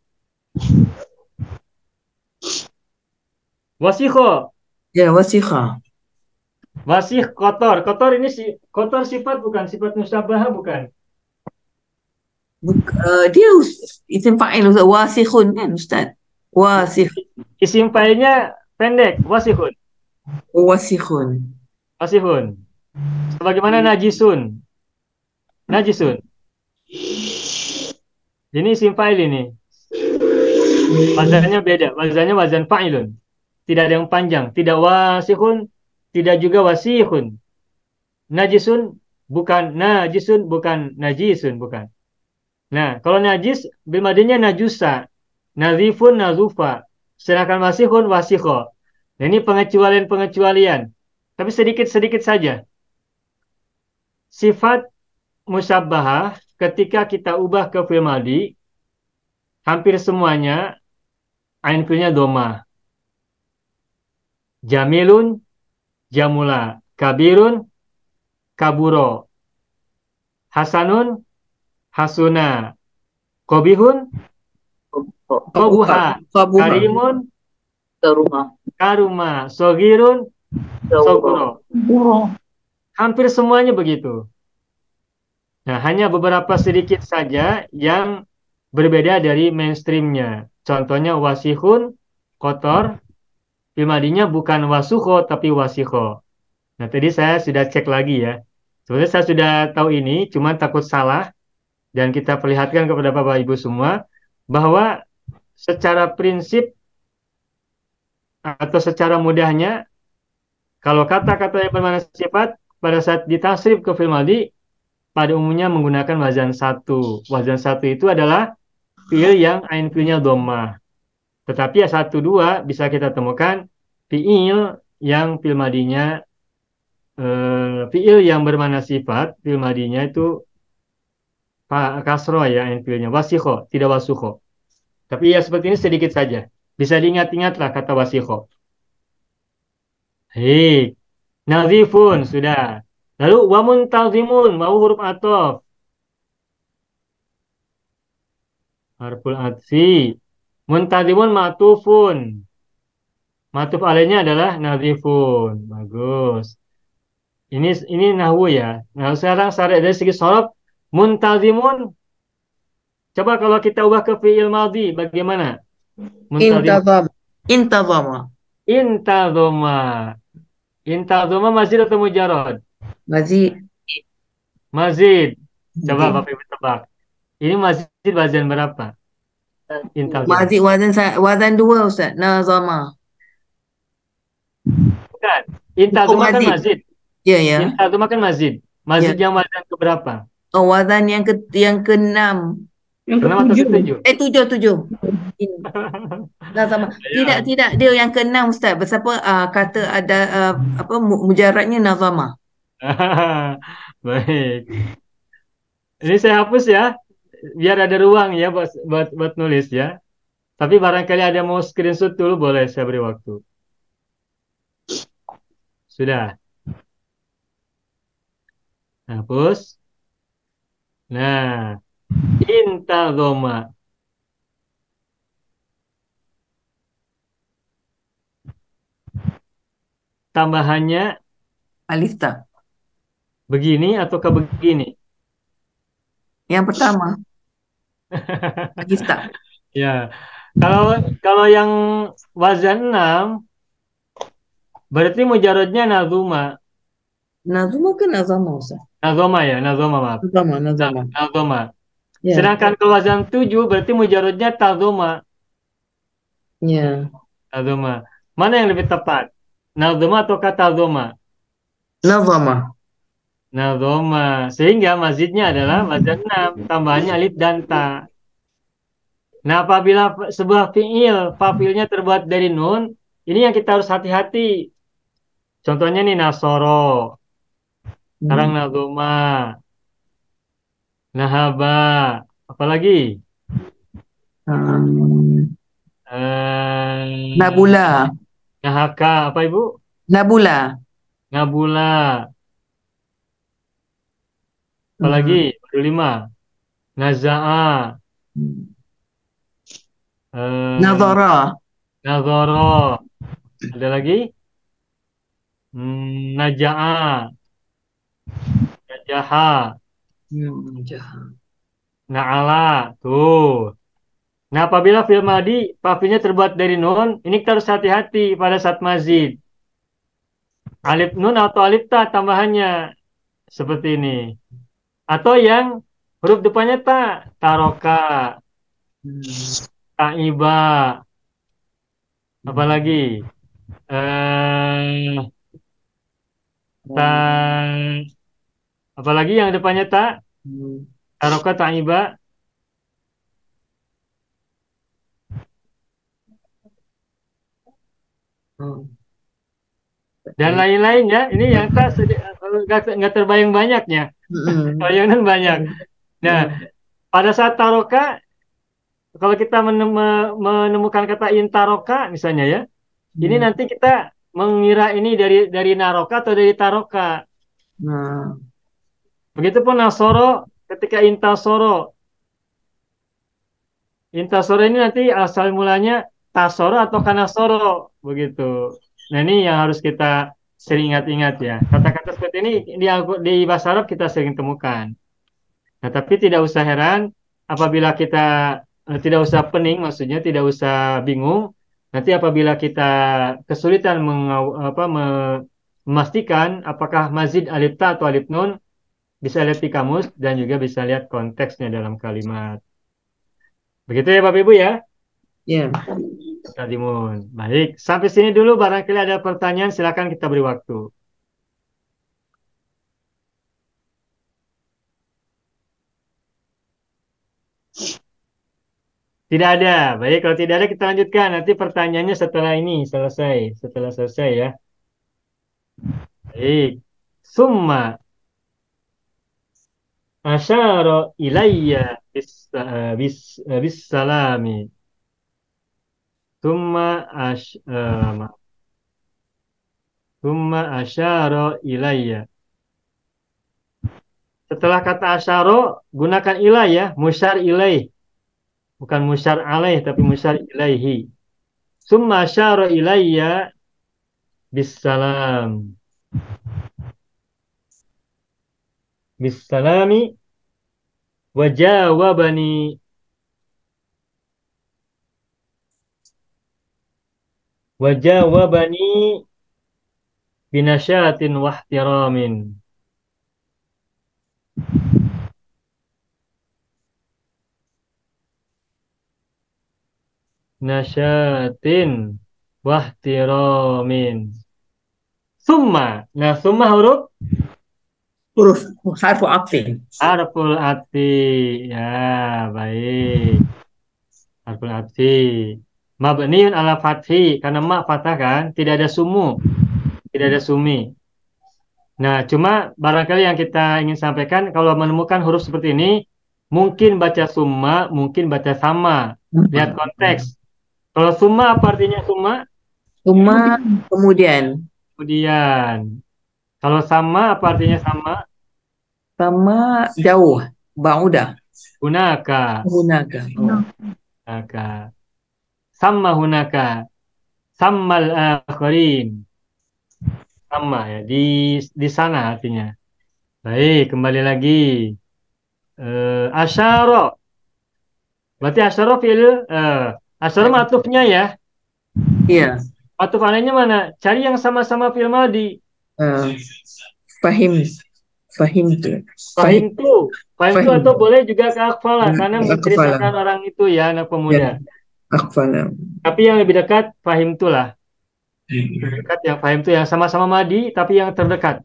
Wasiho. Ya, wasikha. Wasih kotor. Kotor ini kotor sifat bukan? Sifat musyabbaha bukan? Dia isim fa'il Ustaz. Wasikhun kan Ustaz? Wasikh. Isim fa'ilnya pendek. Wasihun. Wasikhun. Wasihun. Sebagaimana najisun. Najisun. Ini isim fa'il ini. Wazannya beda. Wazannya wazan fa'ilun. Tidak ada yang panjang. Tidak wasihun. Tidak juga wasihun. Najisun bukan najisun, bukan najisun, bukan. Nah, kalau najis bimadanya najusa, nazifun, nazufa. Sedangkan wasihun, wasikho. Nah, ini pengecualian-pengecualian. Tapi sedikit-sedikit saja. Sifat musyabbahah ketika kita ubah ke fi'il madhi, hampir semuanya ain fi'ilnya dhamma. Jamilun, jamula. Kabirun, kaburo. Hasanun, hasuna. Kobihun, kobuha. Kabuha. Karimun, Ke rumah. karuma. Sogirun, soguro. Hampir semuanya begitu. Nah, hanya beberapa sedikit saja yang berbeda dari mainstreamnya. Contohnya wasihun, kotor. Filmadinya bukan wasuho, tapi wasiho. Nah, tadi saya sudah cek lagi ya. Sebenarnya saya sudah tahu ini, cuman takut salah. Dan kita perlihatkan kepada Bapak Ibu semua, bahwa secara prinsip atau secara mudahnya, kalau kata-kata yang bermakna sifat, pada saat ditasrif ke fi'il madhi, pada umumnya menggunakan wazan satu. Wazan satu itu adalah fi'il yang ain fi'ilnya dhammah. Tetapi ya satu dua bisa kita temukan fi'il yang fi'il madinya fi'il yang bermakna sifat, fi'il madinya itu kasroh ya ain fi'ilnya, wasikho, tidak wasukho. Tapi ya seperti ini sedikit saja. Bisa diingat-ingatlah kata wasikho. Hei, nazifun sudah. Lalu wamun talzimun, mau huruf atof. Harful atfi. Muntazimun matufun. Matuf alainya adalah nazifun. Bagus. Ini nahwu ya. Nah, sekarang dari segi shorof muntazimun. Coba kalau kita ubah ke fi'il madhi bagaimana? Muntazimun. Intazama. Intazoma. Intazoma mazid atau mujarrad? Mazid. Mazid. Coba Bapak Ibu tebak. Ini mazid wazan berapa? Intazoma. Mazid wazan dua Ustaz. Nazama. Bukan. Intazoma kan mazid. mazid. Ya, ya. Intazoma kan mazid. Mazid yang wazan keberapa? Oh, wazan yang ke-6. Yang Kenapa ketujuh. ke-7? 7. Nazama. Tidak. Dia yang ke-6 Ustaz. Bersapa kata ada mujarradnya nazama. Baik. Ini saya hapus ya, biar ada ruang ya buat nulis ya. Tapi barangkali ada mau screenshot dulu boleh saya beri waktu. Sudah. Hapus. Nah, intazoma. tambahannya Alif ta. begini ataukah begini? Yang pertama, alif ta. Ya. Kalau kalau yang wazan 6 berarti mujarodnya nazuma. Nazuma ke nazama, Ustaz? Nazoma ya, nazoma maaf. Nazama. Nazoma. Ya, Sedangkan kalau wazan 7 berarti mujarodnya tazoma. ya. Tazoma. Mana yang lebih tepat? Nazoma atau tazoma? Nazama. Nazoma. Sehingga mazidnya adalah wazan 6, tambahannya alif dan ta. Nah, apabila sebuah fiil, fa'ilnya terbuat dari nun, ini yang kita harus hati-hati. Contohnya nih nasoro, sekarang nazoma, nahaba, apalagi? Um, Eh, Nabula. nahaka, apa Ibu? Nabula. Ngabula, apalagi? Hmm. Baru 5. Naza'a, eh, Nazara. nazoro, ada lagi? Naja'a, najaha, Jahat. na'ala, tuh. Nah, apabila fi'il madi, fi'ilnya terbuat dari nun, ini kita harus hati-hati pada saat mazid. Alif nun atau alif ta tambahannya seperti ini. Atau yang huruf depannya ta, taroka, taiba, apalagi? Eh, ta, apalagi yang depannya ta, taroka, taiba, dan lain-lain ya. Ini yang ta nggak terbayang banyaknya. Bayangan banyak. Nah, pada saat taroka, kalau kita menemukan kata intaroka misalnya ya, ini nanti kita mengira ini dari naroka atau dari taroka. Nah, Begitupun nasoro ketika intasoro. Intasoro ini nanti asal mulanya tasoro atau kanasoro begitu. Nah, ini yang harus kita sering ingat-ingat ya. Kata-kata seperti ini di bahasa Arab kita sering temukan. Nah, tapi tidak usah heran apabila kita tidak usah pening, maksudnya tidak usah bingung. Nanti apabila kita kesulitan memastikan apakah mazid alif ta atau alif nun, bisa lihat di kamus dan juga bisa lihat konteksnya dalam kalimat. Begitu ya Bapak Ibu ya. ya. Kadimun. Baik, sampai sini dulu barangkali ada pertanyaan silakan kita beri waktu. Tidak ada. Baik, kalau tidak ada kita lanjutkan. Nanti pertanyaannya setelah ini selesai. Setelah selesai ya. Baik. Summa asyara ilayya bis salami. Summa Summa asyara ilayya. Setelah kata asyara, gunakan ilayya, musyar ilaih. Bukan musyar alaih, tapi musyar ilaihi. Summa asyara ilayya bisalam. Bisalami wajawabani. Wajawabani binasyatin wahtiramin. Nasyatin wahtiramin. Summa. Nah, summa huruf Huruf harfu atfin. harful atfi. Ya, baik. Harful atfi. Mabniun ala fathi. Karena ma fathah kan, tidak ada sumu. Tidak ada sumi. Nah, cuma barangkali yang kita ingin sampaikan, kalau menemukan huruf seperti ini, mungkin baca summa, mungkin baca sama. Lihat konteks. Kalau summa apa artinya summa? Suma kemudian. Kemudian. Kalau sama apa artinya sama? Sama jauh. Ba'udah. Hunaka. Hunaka. Hunaka. Sama hunaka. Sammal akhirin. sama ya, di sana artinya. Baik, kembali lagi. Asyara. Berarti asyara fi'il asyara ma'tufnya ya. Ya. Ma'tuf alaihnya mana? Cari yang sama-sama fi'il madhi. Uh, fahim. Fahim tu. Fahim tu. Fahim tu Fahim. atau boleh juga ke akfala karena Akfala. menceritakan orang itu ya, anak pemuda. Ya. Akfala. Tapi yang lebih dekat fahim tu lah. Dekat yang fahim tu yang sama-sama madhi tapi yang terdekat.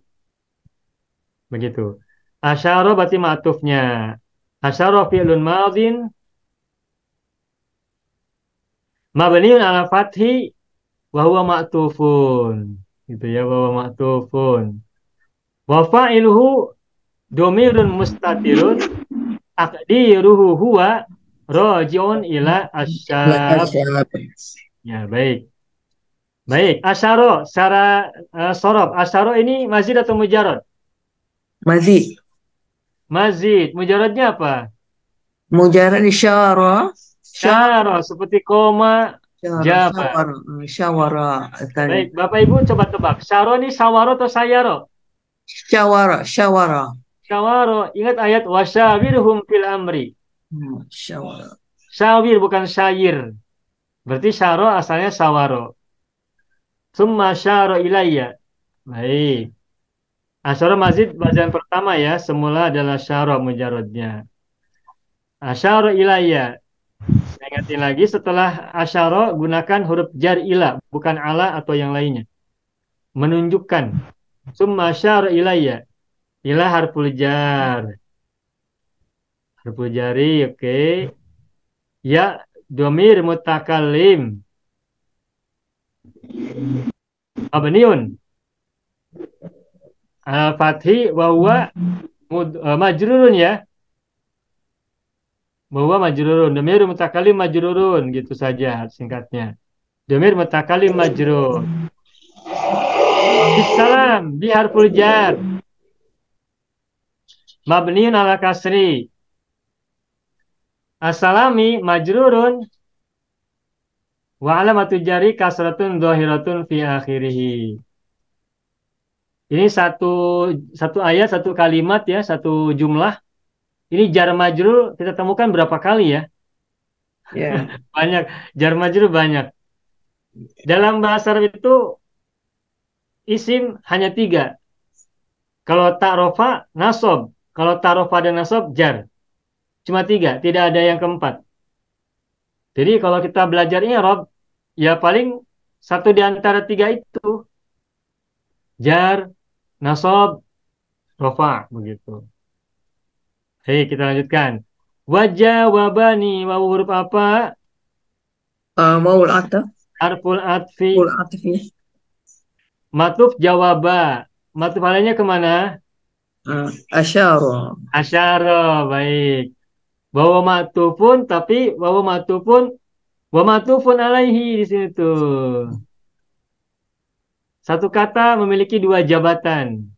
Begitu. Asyara berarti ma'tufnya. Asyara fi'lun madhin mabniun ala fathi wa huwa ma'tufun. Gitu ya, wa huwa ma'tufun. Wa fa'iluhu domirun mustatirun takdiruhu huwa raji'un ila asyab. Ya, baik. Baik, asyara secara sorob. Asyara ini mazid atau mujarad? Mazid. Mazid. Mujaradnya apa? Mujarad isyara. Syara seperti koma, jaba. Syawara. Baik, Bapak Ibu coba tebak. Syara ini sawaro atau sayaro? Syawara. Syawara. Syawaro. Ingat ayat wasyawirhum fil amri. Syawara. Syawir bukan syair. Berarti syaro asalnya sawaro. Summa syaro ilayya. Baik. Asyara mazid bacaan pertama ya. Semula adalah syaro mujaradnya. Asyara ilayya. Ingatin lagi setelah asyara gunakan huruf jar ila. Bukan ala atau yang lainnya. Menunjukkan. Summa syaro ilayya. Ila harful jar. Harful jari, oke. Ya, domir mutakallim. Mabniun. Al-fathi wa huwa majrurun ya. Bahwa majrurun. Domir mutakallim majrurun. Gitu saja singkatnya. Domir mutakallim majrur. Bisalam. Bi harful jar. Mabniun ala kasri. As-salami majrurun. Wa alamatu jari kasratun dhahiratun fi akhirih. Ini satu ayat, satu kalimat ya, satu jumlah. Ini jar majrur kita temukan berapa kali ya? Ya. Banyak. Jar majrur banyak. Dalam bahasa Arab itu isim hanya 3. Kalau ta'rofa, nasob. Kalau ta'rofa dan nasob, jar. Cuma 3, tidak ada yang keempat. Jadi kalau kita belajar i'rab, ya paling satu di antara 3 itu. Jar, nasob, rofa, begitu. Hei, kita lanjutkan. Wajah, wabani, wawu huruf apa? Maul ataf. Harful atfi. Maul atfi. Matuf jawaba. Matuf alainya kemana? Asyara. Asyara, baik. Bahwa matufun, tapi bahwa matufun alaihi di sini tuh. Satu kata memiliki 2 jabatan.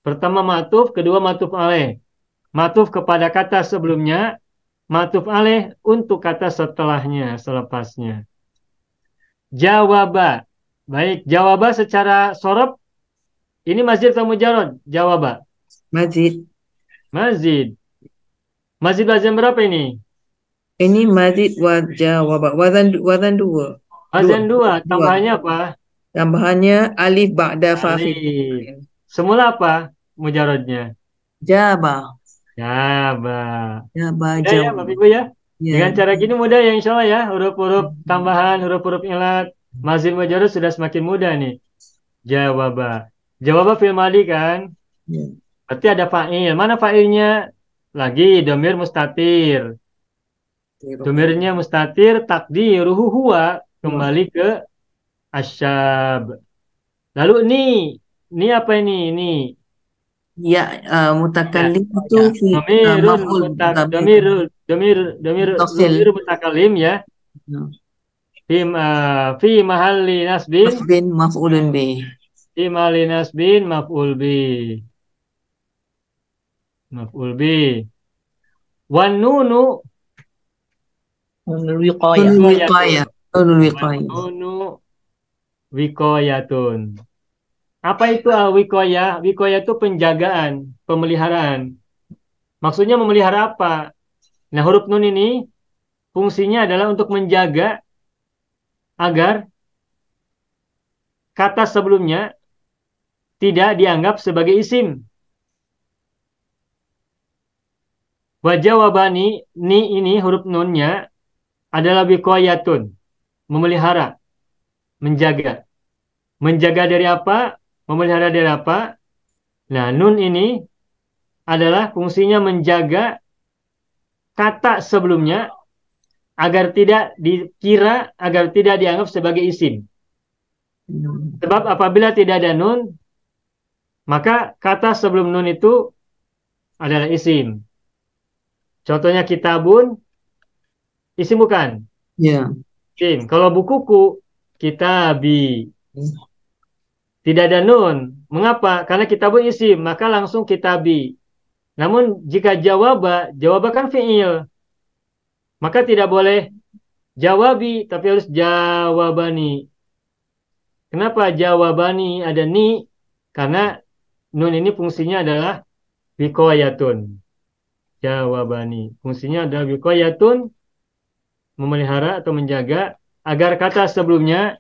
Pertama matuf, kedua matuf alaih. Matuf kepada kata sebelumnya, matuf alaih untuk kata setelahnya, selepasnya. Jawaba. Baik, jawaba secara sorob. Ini mazid atau mujarad? Jawaba. Mazid. Mazid. Mazid wazan berapa ini? Ini mazid wa jawaba. Wazan 2. Wazan 2. Tambahannya apa? Tambahannya alif ba'da fa'il. Alif. Semula apa mujaradnya? Jaba. Jaba. Jaba. Mudah ya, Bapak Ibu ya? Ya. Dengan cara gini mudah ya insya Allah ya. Huruf-huruf tambahan, huruf-huruf ilat. Mazid mujarad sudah semakin mudah nih. Jawaba. Jawaba fi'il madhi kan? Ya. Berarti ada fa'il. Mana fa'ilnya? Lagi domir mustatir. Domirnya mustatir, takdiruhu huwa. Kembali ke asyab. Lalu ini apa ini? Ini. Ya, mutakallim itu domir mutakallim ya. Fi mahalli nasbin maf'ulun bih. Fi mahalli nasbin maf'ul bih. Maf'ul bih. Wan nunu Nunul wiqayah. Nunul wiqayah. Nunu wiqayatun. Apa itu al-wiqayah? Wiqayah itu penjagaan, pemeliharaan. Maksudnya memelihara apa? Nah, huruf nun ini fungsinya adalah untuk menjaga agar kata sebelumnya tidak dianggap sebagai isim. Wajawabani, ni ini huruf nunnya adalah wiqayatun, memelihara, menjaga. Menjaga dari apa? Memelihara dari apa? Nah, nun ini adalah fungsinya menjaga kata sebelumnya agar tidak dikira, agar tidak dianggap sebagai isim. Sebab apabila tidak ada nun, maka kata sebelum nun itu adalah isim. Contohnya kitabun, isim bukan? Ya. Isim. Kalau bukuku, kitabi. Tidak ada nun. Mengapa? Karena kitabun isim, maka langsung kitabi. Namun jika jawaba kan fi'il. Maka tidak boleh jawabi, tapi harus jawabani. Kenapa jawabani ada ni? Karena nun ini fungsinya adalah wiqayatun. Jawabani. Fungsinya adalah wiqayatun, memelihara atau menjaga agar kata sebelumnya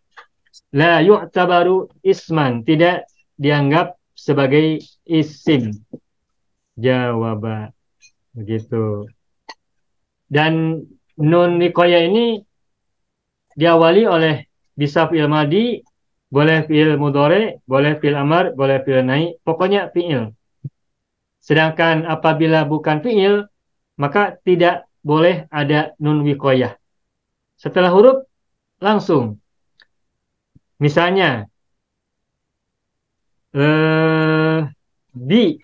la yu'tabaru isman, tidak dianggap sebagai isim. Jawaba. Begitu. Dan nun wiqayah ini diawali oleh bisa fi'il madi, boleh fi'il mudhari, boleh fi'il amar, boleh fi'il nahi, pokoknya fi'il. Sedangkan apabila bukan fi'il, maka tidak boleh ada nun wiqayah. Setelah huruf, langsung. Misalnya, bi,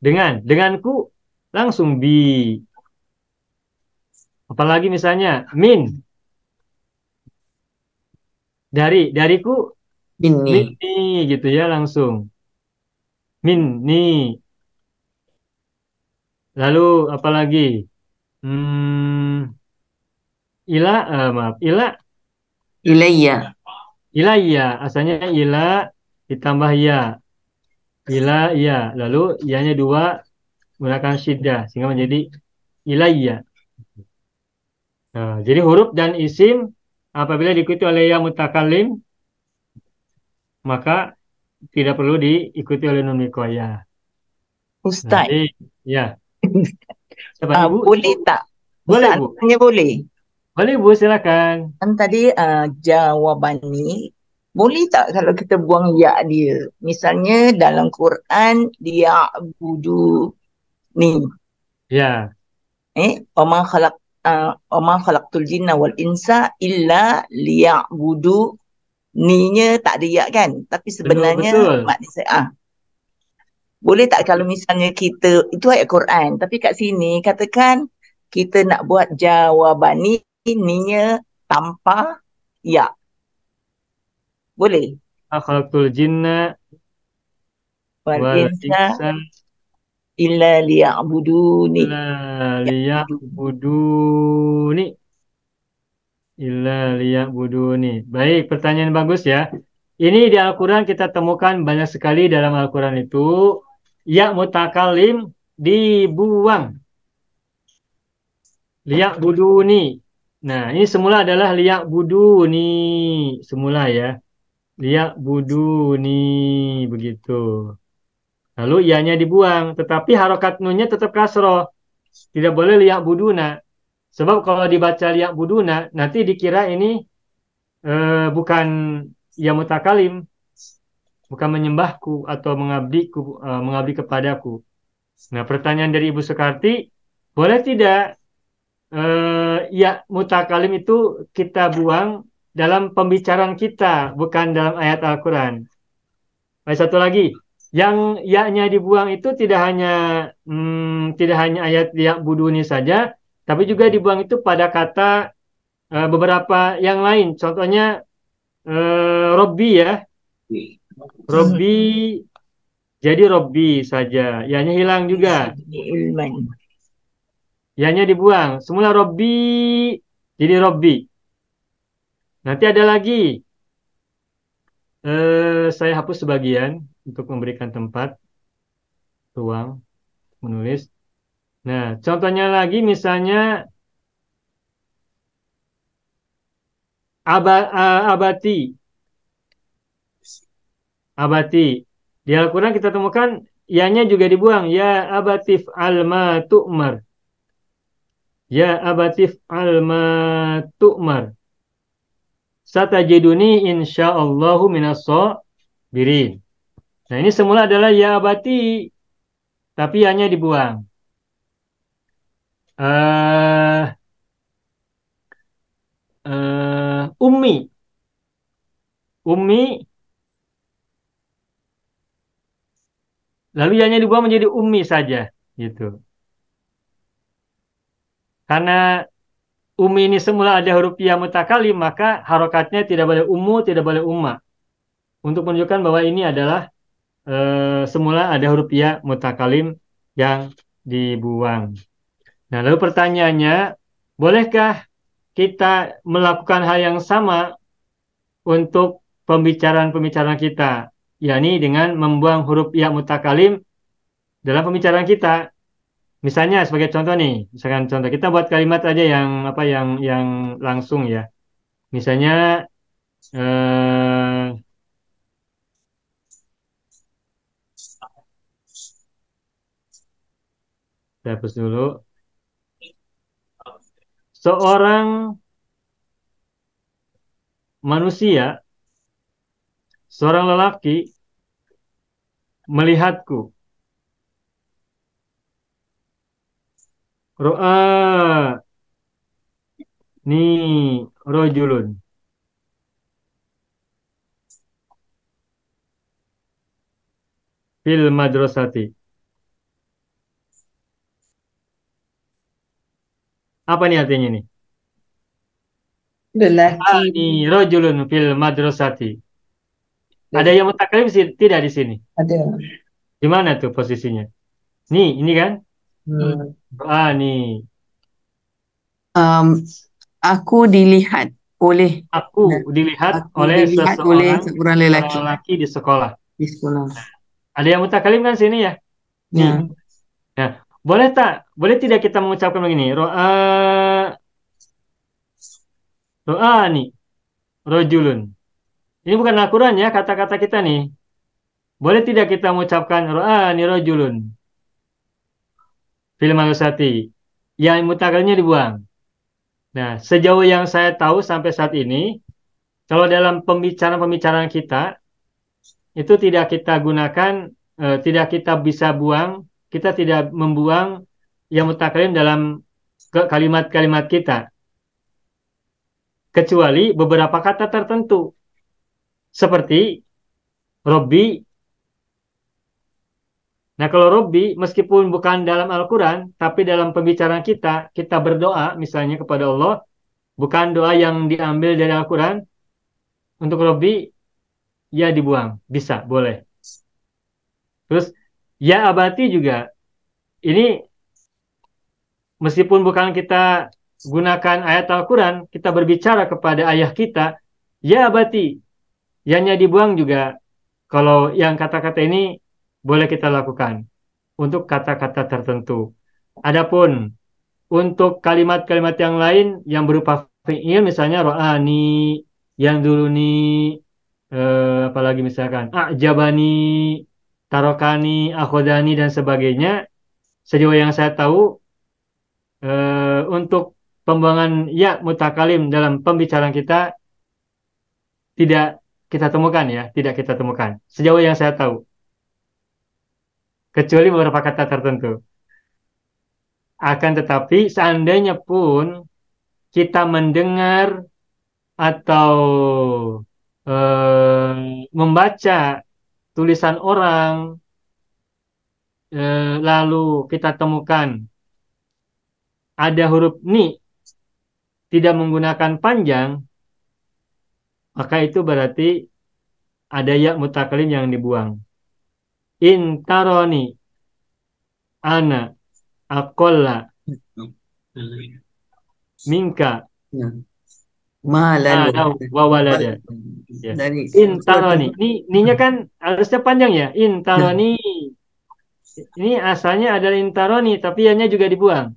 denganku, langsung bi. Apalagi misalnya, min, dariku, Ini. minni, gitu ya, langsung. Minni. Lalu, apalagi? Ila, Ilayya. ilayya, asalnya ila ditambah ya. Ila ya, lalu ianya dua menggunakan syiddah sehingga menjadi ilayya. Nah, jadi huruf dan isim apabila diikuti oleh ya mutakallim maka tidak perlu diikuti oleh nun wiqayah. Ustaz, Jadi, ya. Sahabat Ibu, boleh tak? boleh Ustaz, Bu. tanya boleh. Boleh Bu, silakan. Kan tadi jawaban ni, boleh tak kalau kita buang ya dia? Misalnya dalam Quran, liya'budu ni. Ya, Wama khalaq wama khalaqtul jinna wal insa illa liya'budu. Ni-nya tak ada ya kan? Tapi sebenarnya betul. makna saya boleh tak kalau misalnya kita, itu ayat Quran, tapi kat sini katakan kita nak buat jawaban ni, ni-nya tanpa ya. Boleh? Akhlaqul jinna Wal wal insa insa illa liya'buduni. illa liya'buduni. Illa liya'buduni. Baik, pertanyaan bagus ya. Ini di Al-Quran kita temukan banyak sekali dalam Al-Quran itu ya mutakalim dibuang. Liya'buduni. Nah, ini semula adalah liya'buduni. Semula ya. Liya'buduni. Begitu. Lalu ianya dibuang. Tetapi harokat nunnya tetap kasroh. Tidak boleh liya'buduna. Sebab kalau dibaca liya'buduna, nanti dikira ini bukan ya mutakalim, bukan menyembahku atau mengabdi kepadaku. Nah, pertanyaan dari Ibu Soekarti, boleh tidak ya mutakalim itu kita buang dalam pembicaraan kita, bukan dalam ayat Al-Quran. Baik, satu lagi, yang ya-nya dibuang itu tidak hanya ayat ya buduni saja, tapi juga dibuang itu pada kata beberapa yang lain. Contohnya Robbi ya. Robbi jadi Robbi saja. Ianya hilang juga. Ilman. Ianya dibuang. Semula Robbi jadi Robbi. Nanti ada lagi. Saya hapus sebagian untuk memberikan tempat, ruang, menulis. Nah, contohnya lagi misalnya abati. Abati. Di Al-Quran kita temukan ya-nya juga dibuang. Ya abatif alma tu'mar. Ya abatif alma tu'mar. Satajiduni insyaallahu minas birin. Nah, ini semula adalah ya abati, tapi ya-nya dibuang. eh Ummi. Ummi, lalu ya-nya dibuang menjadi ummi saja, gitu. Karena ummi ini semula ada huruf ya mutakalim, maka harokatnya tidak boleh ummu, tidak boleh umma. Untuk menunjukkan bahwa ini adalah semula ada huruf ya mutakalim yang dibuang. Nah, lalu pertanyaannya, bolehkah kita melakukan hal yang sama untuk pembicaraan-pembicaraan kita, yakni dengan membuang huruf ya mutakalim dalam pembicaraan kita? Misalnya sebagai contoh nih, misalkan contoh kita buat kalimat aja yang apa yang langsung ya. Misalnya eh, saya hapus dulu. Seorang manusia, seorang lelaki melihatku. Ro'a ni rojulun fil madrasati. Apa nih artinya nih? Lelaki. Ni rojulun fil madrasati. Ada yang mutakalim tidak di sini? Ada. Di mana tuh posisinya? Nih, ini kan? Hmm. Nih. Aku dilihat oleh Aku dilihat aku oleh dilihat oleh seorang seorang orang lelaki lelaki di sekolah. di sekolah. Ada yang mutakalim kan sini ya? Nih. Ya. Nah, boleh tidak kita mengucapkan begini? Ro'a nih, rojulun. Ini bukan Al-Quran ya, kata-kata kita nih. Boleh tidak kita mengucapkan ro'a nih rojulun film malusati yang mutakalimnya dibuang. Nah, sejauh yang saya tahu sampai saat ini, kalau dalam pembicaraan-pembicaraan kita itu tidak kita gunakan, tidak kita bisa buang, kita tidak membuang yang mutakalim dalam kalimat-kalimat kita, kecuali beberapa kata tertentu, seperti Robbi. Nah, kalau Robbi, meskipun bukan dalam Al-Quran, tapi dalam pembicaraan kita, kita berdoa misalnya kepada Allah, bukan doa yang diambil dari Al-Quran, untuk Robbi, ya dibuang, bisa, boleh. Terus, ya abati juga, ini meskipun bukan kita gunakan ayat Al-Quran, kita berbicara kepada ayah kita, ya abati, ya-nya dibuang juga. Kalau yang kata-kata ini boleh kita lakukan untuk kata-kata tertentu. Adapun untuk kalimat-kalimat yang lain yang berupa fi'il, misalnya ro'ani, yang dulu nih, apalagi misalkan a'jabani, tarokani, akhodani, dan sebagainya, sejauh yang saya tahu, untuk pembuangan ya mutakalim dalam pembicaraan kita tidak kita temukan ya, tidak kita temukan sejauh yang saya tahu, kecuali beberapa kata tertentu. Akan tetapi seandainya pun kita mendengar atau membaca tulisan orang, lalu kita temukan ada huruf ni tidak menggunakan panjang, maka itu berarti ada ya mutakalim yang dibuang. Intaroni ana akolla minka Ya. lalu Nah, wa walada. Ya. dari Intaroni. Ini kan harusnya panjang ya. Intaroni. Ini asalnya adalah intaroni, tapi ianya juga dibuang.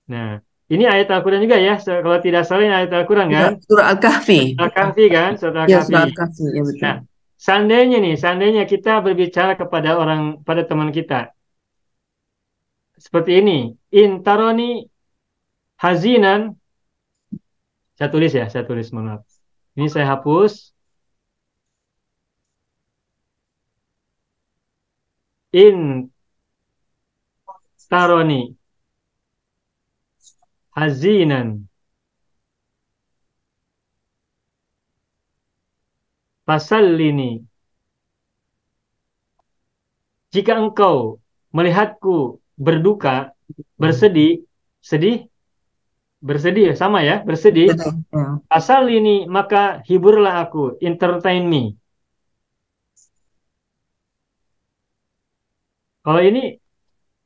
Nah, ini ayat Al-Quran juga ya. Kalau tidak salah ini ayat Al-Quran kan? surah Al-Kahfi. Al-Kahfi kan? Surat Ya, Al-Kahfi. surah Al-Kahfi, ya betul. Nah, seandainya kita berbicara kepada pada teman kita. Seperti ini. Intaroni hazinan. Saya tulis, mohon maaf. Ini saya hapus. Intaroni hazinan. Pasal ini. Jika engkau melihatku berduka, bersedih, bersedih sama ya, bersedih. Betul. Ya. Asal ini maka hiburlah aku, entertain me. Kalau ini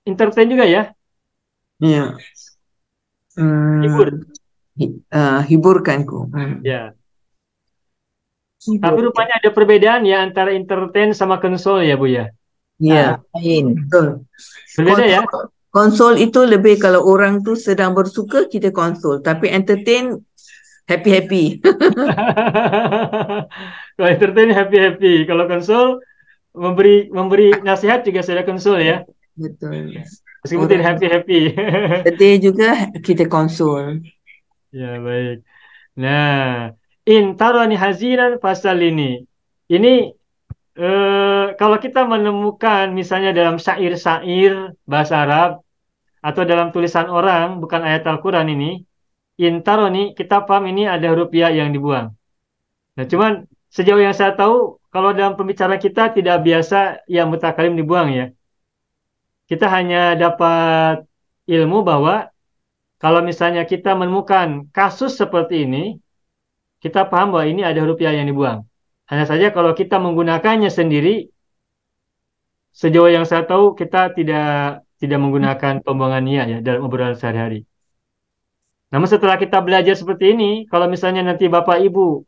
entertain juga ya, Ya. hibur. Hiburkanku. Ya. Tapi rupanya ada perbedaan ya antara entertain sama konsol ya Bu ya. Ya, Lain. betul. Berbeda ya. Konsol itu lebih kalau orang tu sedang bersuka kita konsol, tapi entertain happy. Kalau entertain happy. Kalau konsol memberi nasihat juga sudah konsol ya. Betul. Meskipun Orang tidak happy. sedih juga kita konsol. Ya baik. Nah, intaroni haziran pasal ini. Ini kalau kita menemukan misalnya dalam syair-syair bahasa Arab atau dalam tulisan orang, bukan ayat Al-Quran ini, intaroni, kita paham ini ada huruf ya yang dibuang. Nah, cuman sejauh yang saya tahu, kalau dalam pembicaraan kita tidak biasa yang mutakalim dibuang ya. Kita hanya dapat ilmu bahwa kalau misalnya kita menemukan kasus seperti ini, kita paham bahwa ini ada huruf ya yang dibuang. Hanya saja kalau kita menggunakannya sendiri, sejauh yang saya tahu kita tidak menggunakan pembuangan ya dalam obrolan sehari-hari. Namun setelah kita belajar seperti ini, kalau misalnya nanti Bapak Ibu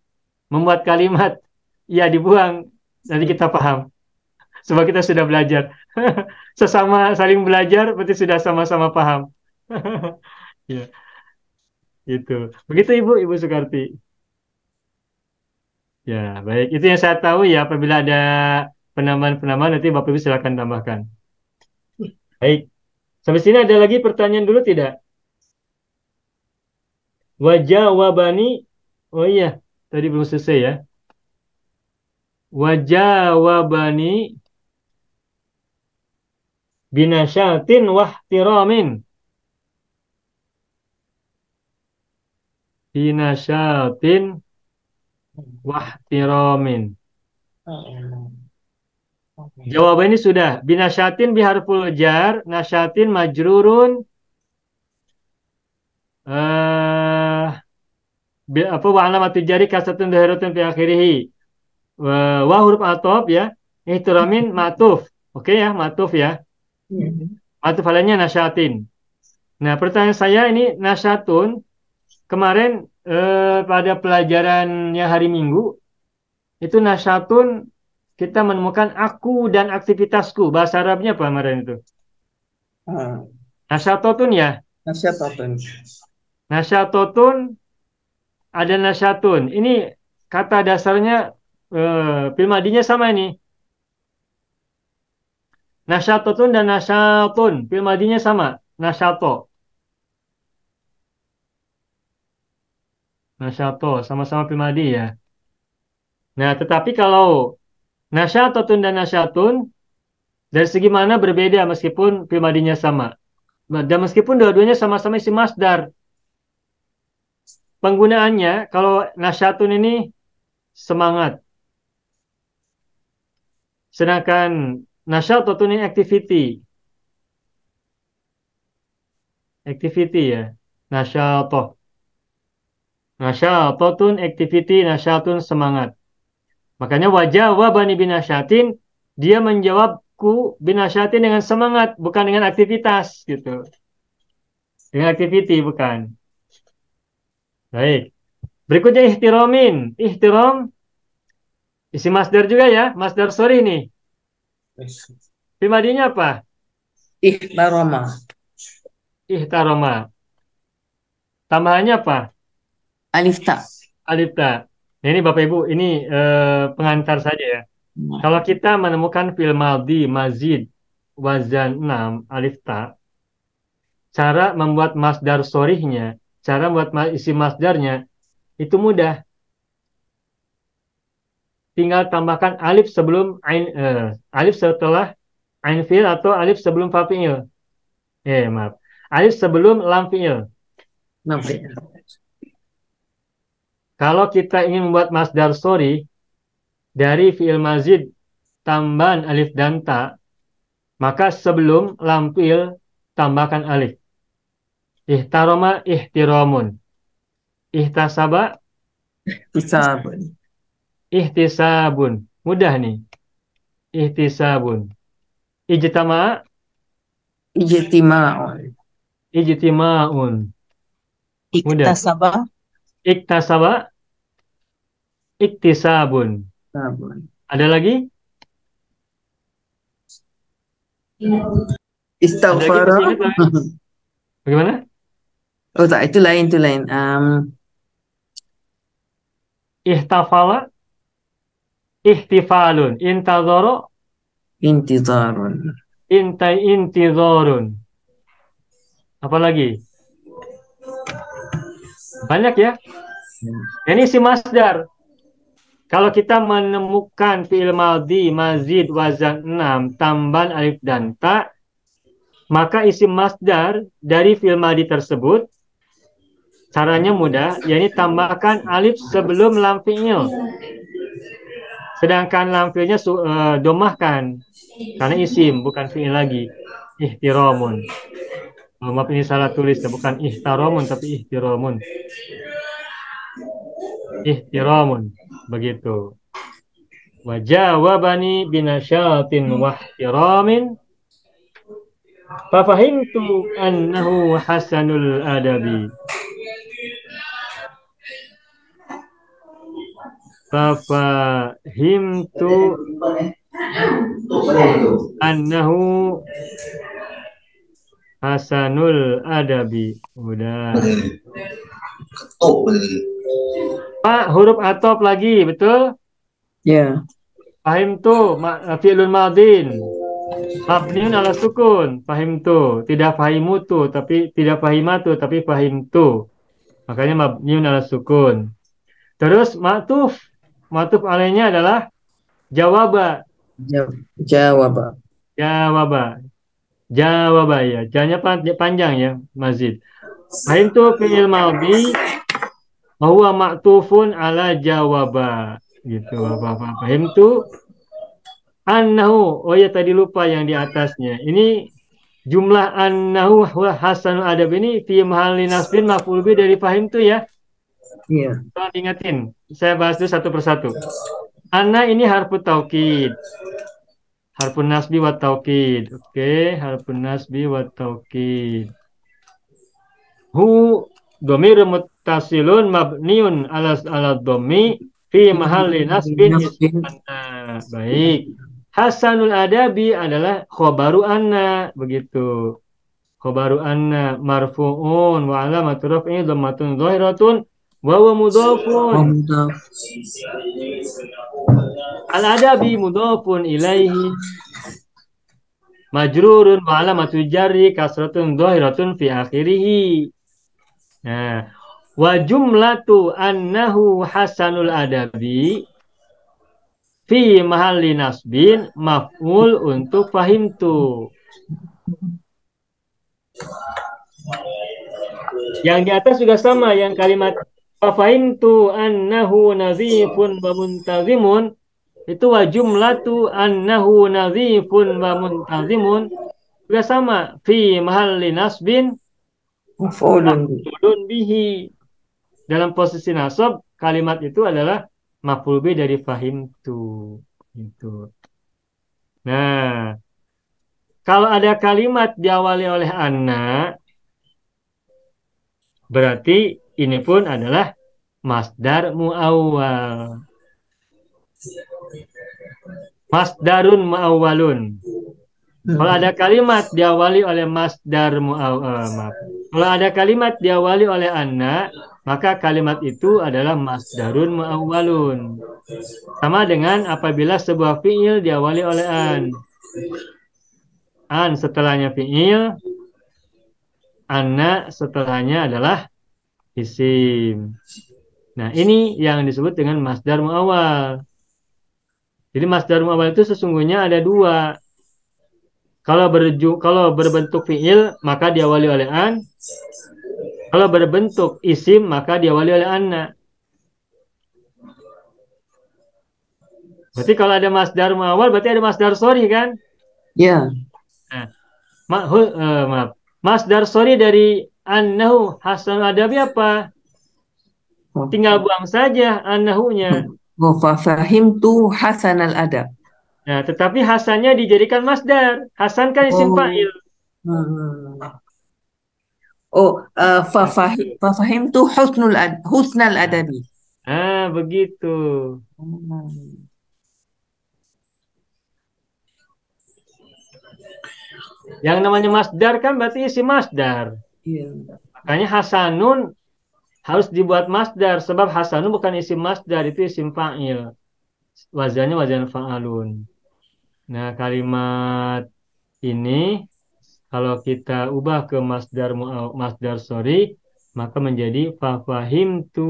membuat kalimat ya dibuang, nanti kita paham. Sebab kita sudah belajar. Sesama saling belajar berarti sudah sama-sama paham. Ya, gitu. Begitu Ibu Sukarti. Ya, baik. Itu yang saya tahu ya. Apabila ada penambahan-penambahan, nanti Bapak Ibu silakan tambahkan. Baik. Sampai sini ada lagi pertanyaan dulu tidak? Wajawabani. Oh iya, tadi belum selesai ya. Wajawabani binasyatin wahtiramin. Binasyatin wahtiramin. Jawabannya sudah. Binasyatin biharful jar, nasyatin majrurun. Apa wa alamatu jari kasratun dhahiratun fi akhirih. Wa huruf atop ya. Ihtiramin matuf. Oke ya, matuf ya. Matuf halanya nasyatin. Nah, pertanyaan saya ini nasyatun kemarin pada pelajarannya hari Minggu itu nasyatun kita menemukan aku dan aktivitasku. Bahasa Arabnya apa kemarin itu? Nasyatotun ya. Nasyatotun ada nasyatun. Ini kata dasarnya fil madinya sama ini. Nasyatotun dan nasyatun fil madinya sama. Nasyato. Nasyato sama-sama fil madi ya. Nah, tetapi kalau nasyatotun dan nasyatun dari segi mana berbeda meskipun fil madinya sama. Dan meskipun dua-duanya sama-sama isim masdar. Penggunaannya kalau nasyatun ini semangat. Sedangkan nasyatun ini activity. Activity ya. Nasyatoh. Nasyatotun activity, nasyatun semangat. Makanya wajawabani binasyatin, dia menjawabku binasyatin dengan semangat, bukan dengan aktivitas gitu. Dengan activity bukan. Baik. Berikutnya ihtiromin. Ihtirom isi masdar juga ya. Masdar sorry nih. Fi'il madinya apa? Ihtarama. Ihtaroma. Tambahannya apa? Alif ta. Alif ta. Nah, ini Bapak Ibu, ini pengantar saja ya. Kalau kita menemukan fi'il madhi, mazid, wazan 6, alif ta, cara membuat masdar sorihnya, cara membuat isi masdarnya, itu mudah. Tinggal tambahkan alif sebelum alif setelah ain fi'il atau alif sebelum fa fi'il. Maaf. Alif sebelum lam fi'il. Nampak. Kalau kita ingin membuat masdar sorih dari fi'il mazid tambahan alif dan ta, maka sebelum lam fi'il tambahkan alif. Ihtaroma ihtiromun. Ihtasaba Hisabun. ihtisabun. Mudah nih. Ihtisabun. Ijtama Ijtima'un. ijtimaun. Mudah. Iktasaba. Iktasaba iktisabun. Sabun. Ada lagi? Istaghfara. Masih ingat lagi? Bagaimana? Oh tak, itu lain, itu lain. Ihtafala ihtifalun. Intazoro Intizarun. intizorun. Apa lagi? Banyak ya. Ini si masdar. Kalau kita menemukan fi'il madhi, mazid, wazan 6, tambahan alif dan ta, maka isi masdar dari fi'il madhi tersebut caranya mudah, yakni tambahkan alif sebelum lam fi'il. Sedangkan lam fi'ilnya domahkan karena isim bukan fi'il lagi. Ihtiromun. Oh, maaf ini salah tulis, bukan ihtaromun tapi ihtiromun. Ihtiromun. Begitu. Wajawabani binasyatin wahtiramin fafahimtu annahu hasanul adabi. Fafahimtu annahu hasanul adabi. Udah. Pak, huruf atop lagi, betul? Ya. Fahim tu, fi'lun madin. Mabniun ala sukun. Fahim tu. Tidak fahimu tu, tapi tidak fahimatu, tapi fahim tu. Makanya mabniun ala sukun. Terus ma'tuf. Ma'tuf alainya adalah jawaba. Jawab. Jawaba. Jawaba ya. Janya panjang ya, Mazid. Fahim tu fi'il madhi. Bahwa ma'tufun ala jawaba. Gitu. Apa-apa. Fahim tu. Annahu. Oh ya tadi lupa yang di atasnya. Ini jumlah annahu wa hasanul adab ini fi mahalli nasbin maf'ul bi dari fahim tu ya. Iya. Tolong ingatin. Saya bahas dulu satu persatu. Anna ini harfu taukid. Harfun nasbi wa taukid. Oke, harfun nasbi wa taukid. Hu domir muttasilun mabniun ala dhammi fi mahalli nasbin ismanna. Baik. Hasanul adabi adalah khobaru anna, begitu. Khobaru anna marfu'un wa alamatu raf'i dhammatun dhahiratun wa huwa mudhafun. Al adabi mudhafun ilaihi majrurun wa alamatu jarri kasratun dhahiratun fi akhirih. Nah, wa jumlatu annahu hasanul adabi fi mahalli nasbin maf'ul untuk fahimtu. Yang di atas juga sama, yang kalimat fahimtu annahu nazifun wa muntazimun itu wa jumlatu annahu nazifun wa muntazimun juga sama fi mahalli nasbin maf'ulun bihi. Dalam posisi nasab kalimat itu adalah maf'ul bi dari fahimtu. Gitu. Nah, kalau ada kalimat diawali oleh anna, berarti ini pun adalah masdar muawwal. Masdarun muawwalun. Kalau ada kalimat diawali oleh masdar maaf. Kalau ada kalimat diawali oleh anna, maka kalimat itu adalah masdarun muawwalun. Sama dengan apabila sebuah fiil diawali oleh an. An setelahnya fiil, anna setelahnya adalah isim. Nah, ini yang disebut dengan masdar muawwal. Jadi masdar muawwal itu sesungguhnya ada dua. Kalau berbentuk fiil maka diawali oleh an. Kalau berbentuk isim maka diawali oleh anna. Berarti kalau ada masdar muawwal berarti ada masdar sori kan? Ya. Nah, maaf. Masdar sori dari annahu hasanul adabi apa? Tinggal buang saja annahunya. Oh, fahimtu hasanal adab. Nah, tetapi hasannya dijadikan masdar. Hasan kan isim Oh. fa'il. Oh, fahimtu husnal adabi. Ah, begitu. Yang namanya masdar kan berarti isim masdar. Iya. Makanya hasanun harus dibuat masdar sebab hasanun bukan isim masdar, itu isim fa'il. Wazannya wazan fa'alun. Nah, kalimat ini kalau kita ubah ke masdar sori, maka menjadi fafahimtu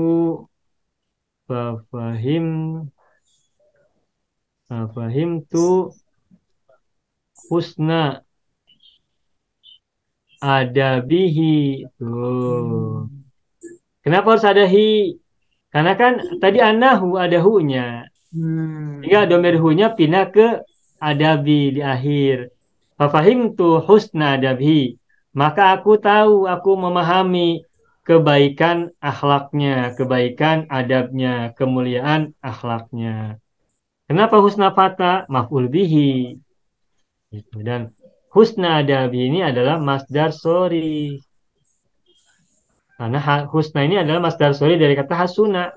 husna adabihi. Tuh. Kenapa harus ada hi? Karena kan tadi anahu ada hu-nya. Sehingga domir hu-nya pindah ke adabi di akhir. Fafahimtu husna adabi. Maka aku tahu, aku memahami kebaikan akhlaknya, kebaikan adabnya, kemuliaan akhlaknya. Kenapa husna fata? Maf'ul bihi. Gitu. Dan husna adabi ini adalah masdar sori. Karena husna ini adalah masdar sori dari kata hasuna.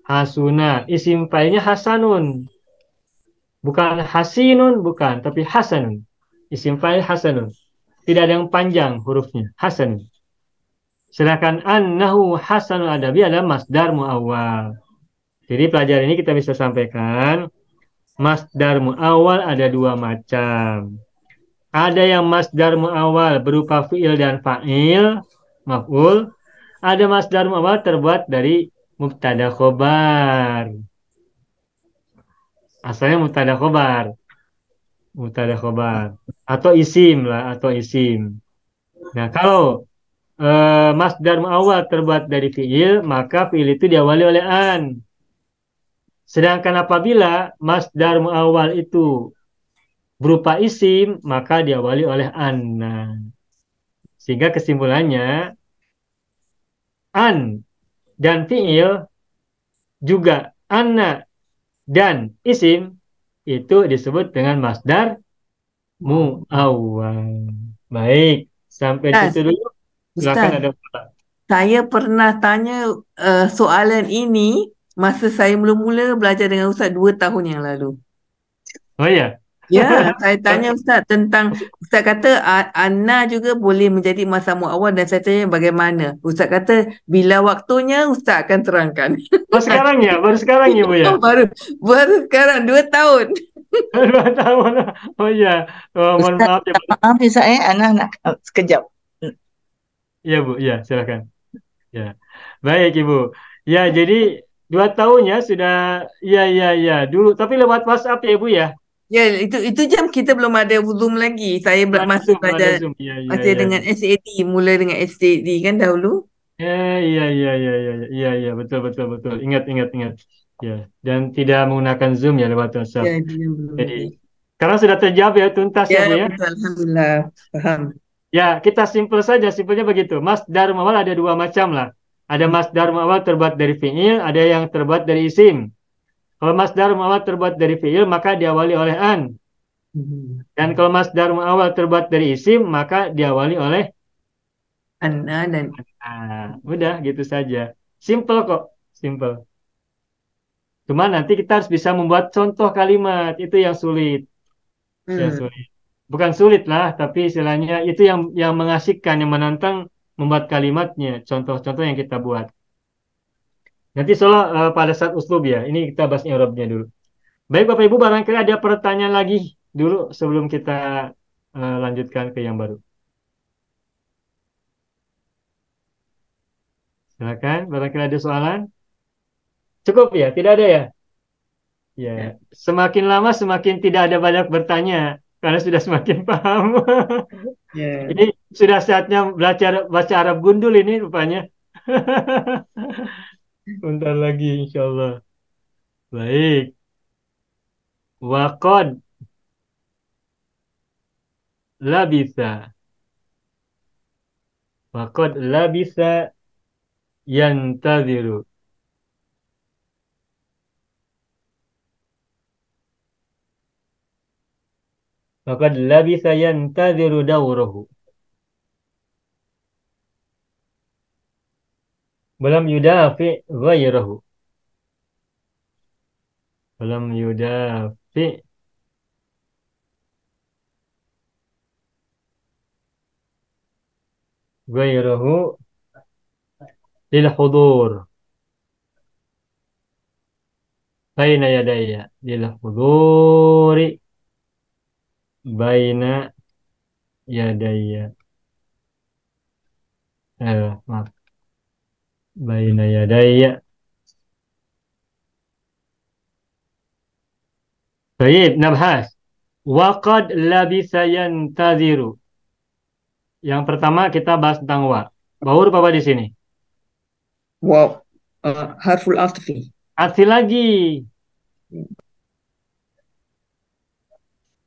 Hasuna. Isim fa'ilnya hasanun. Bukan hasinun, bukan. Tapi hasanun. Isim fa'il hasanun. Tidak ada yang panjang hurufnya. Hasanun. Sedangkan annahu hasanul adabi adalah masdar muawwal. Jadi pelajaran ini kita bisa sampaikan. Masdar muawwal ada dua macam. Ada yang masdar muawwal berupa fi'il dan fa'il, maf'ul. Ada masdar muawwal terbuat dari mubtada khobar. Asalnya mubtada khobar. Mubtada khobar. Atau isim lah, atau isim. Nah, kalau masdar muawwal terbuat dari fi'il, maka fi'il itu diawali oleh an. Sedangkan apabila masdar muawwal itu berupa isim, maka diawali oleh anna. Sehingga kesimpulannya, an dan fi'il juga anna dan isim itu disebut dengan masdar muawwal. Baik, sampai Ustaz, situ dulu. Silakan ada. saya pernah tanya soalan ini masa saya mula-mula belajar dengan Ustaz 2 tahun yang lalu. Oh ya. Ya, saya tanya Ustaz tentang, Ustaz kata anna juga boleh menjadi masa muawwal dan saya tanya bagaimana. Ustaz kata bila waktunya Ustaz akan terangkan. Oh sekarang ya, baru sekarang ya Bu ya. Baru sekarang 2 tahun. 2 tahun. Oh iya. Oh, mohon maaf ya Bu. Maaf ya saya, anak nak sekejap. Iya Bu, ya silakan. Ya, baik Ibu. Ya jadi 2 tahun ya sudah. Ya dulu. Tapi lewat WhatsApp ya Ibu ya. Ya, itu jam kita belum ada Zoom lagi. Saya masih belajar masih dengan SAD, mula dengan SAD kan dahulu. Iya, betul. Ingat. Ya, dan tidak menggunakan Zoom ya lewat WhatsApp. Ya, belum. Jadi, sekarang sudah terjawab ya, tuntas ya Bu ya. Betul, alhamdulillah, paham. Ya, kita simpel saja, simpelnya begitu. Masdar muawwal ada dua macam lah. Ada masdar muawwal terbuat dari fi'il, ada yang terbuat dari isim. Kalau masdar muawwal terbuat dari fi'il, maka diawali oleh an. Dan kalau masdar muawwal terbuat dari isim, maka diawali oleh Anna dan Udah gitu saja. Simple kok, simple. Cuma nanti kita harus bisa membuat contoh kalimat, itu yang sulit. Yang hmm. sulit. Bukan sulit lah, tapi istilahnya itu yang mengasihkan, yang menantang membuat kalimatnya, contoh-contoh yang kita buat. Nanti soal pada saat uslub ya, ini kita bahas i'rabnya dulu. Baik Bapak Ibu, barangkali ada pertanyaan lagi dulu sebelum kita lanjutkan ke yang baru. Silakan, barangkali ada soalan. Cukup ya, tidak ada ya? Ya, semakin lama semakin tidak ada banyak bertanya karena sudah semakin paham. Ya. Ini sudah saatnya belajar baca Arab gundul ini rupanya. Bentar lagi insya Allah. Baik. Waqad labisa. Waqad labisa yantaziru. Waqad labisa yantaziru dawrahu. Walam yudafi ghairahu. Walam yudafi ghairahu lil hudur. Baina yadayya. Lil huduri baina yadayya. Maaf. Baina yadayya. Baik, nabhas. Waqad labisa yantaziru. Yang pertama kita bahas tentang wa. Baur apa di sini? Wow. Harful atfi. Atfi lagi.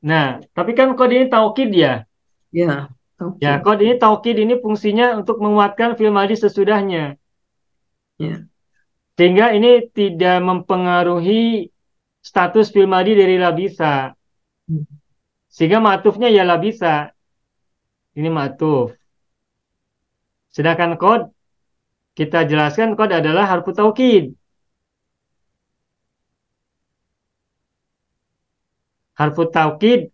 Nah, tapi kan kode ini taukid ya. Ya. Ya, Okay. kode ini taukid ini fungsinya untuk menguatkan fi'il madhi sesudahnya. Ya. Sehingga ini tidak mempengaruhi status fi'il madhi dari labisa. Hmm. Sehingga ma'tufnya ya labisa. Ini ma'tuf. Sedangkan kod kita jelaskan kod adalah harfu taukid. Harfu taukid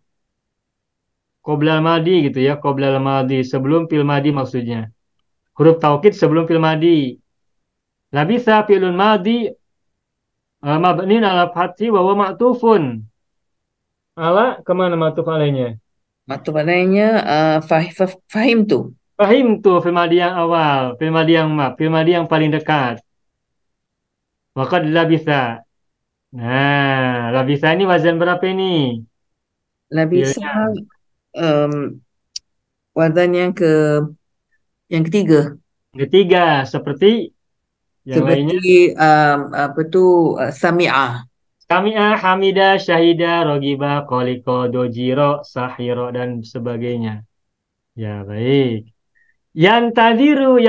qoblal madi gitu ya, qoblal madi sebelum fil madi maksudnya. Huruf taukid sebelum fil madi. Labisa fi'lun madi mabnin ala fathi wa huwa ma'tufun. Ala kemana ma'tuf alainya? Atau maknanya fahim tu. Fahim tuh fil madi yang awal, fil madi yang paling dekat. Waqad labisa. Nah, labisa ini wazan berapa ini? Labisa Fi'ilnya. um, wazan yang ketiga. Ketiga, seperti yang lainnya. Seperti apa tu sami'ah. Sami'ah, Hamida, Syahida, Rogiba, Koliko, Dojiro, Sahiro, dan sebagainya. Ya, baik. Yantaziru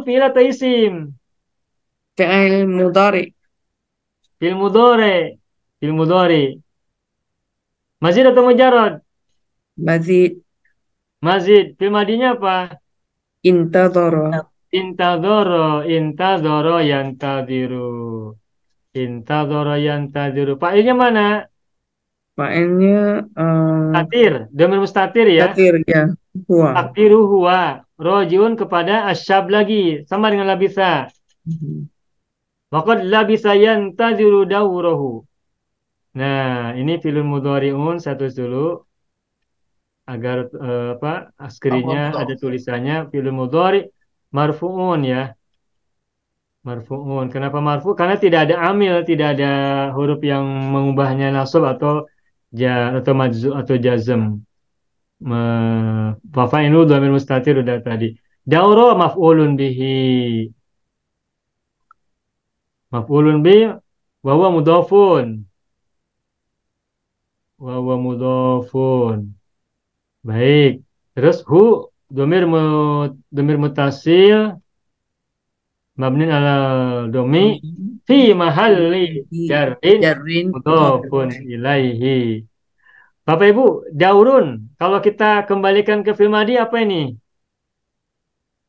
fi'il atau isim? Fi'il mudhari. Fi'il mudhari. Fi'il mudhari. Mazid atau mujarrad? Mazid. Mazid. Fi'il madinya apa? Intadhara. Intadhoro, yantaziru. Intadhoro, yantaziru. Fa'ilnya mana? Fa'ilnya Tatir. Domir mustatir ya. tatir ya. Huwa. Takdiru huwa. Rojiun kepada asyab lagi. Sama dengan labisa. Mhm. Waqad labisa yantaziru dawrahu. Nah, ini filun mudhari'un satu dulu agar apa skrinya ada tulisannya filun mudhari marfu'un ya. Marfu'un. Kenapa marfu? Karena tidak ada amil, tidak ada huruf yang mengubahnya nasab atau majzu atau jazm. Fa'ilu dhamir mustatir udah tadi. Dauro maf'ulun bihi. Maf'ulun bihi wa huwa mudhafun. Wa huwa mudhafun. Baik. Terus domir mutasil mabnin ala domi fi mahalli jarrin Jarrin mudhafun ilaihi. Bapak Ibu, daurun. Kalau kita kembalikan ke fil madi apa ini?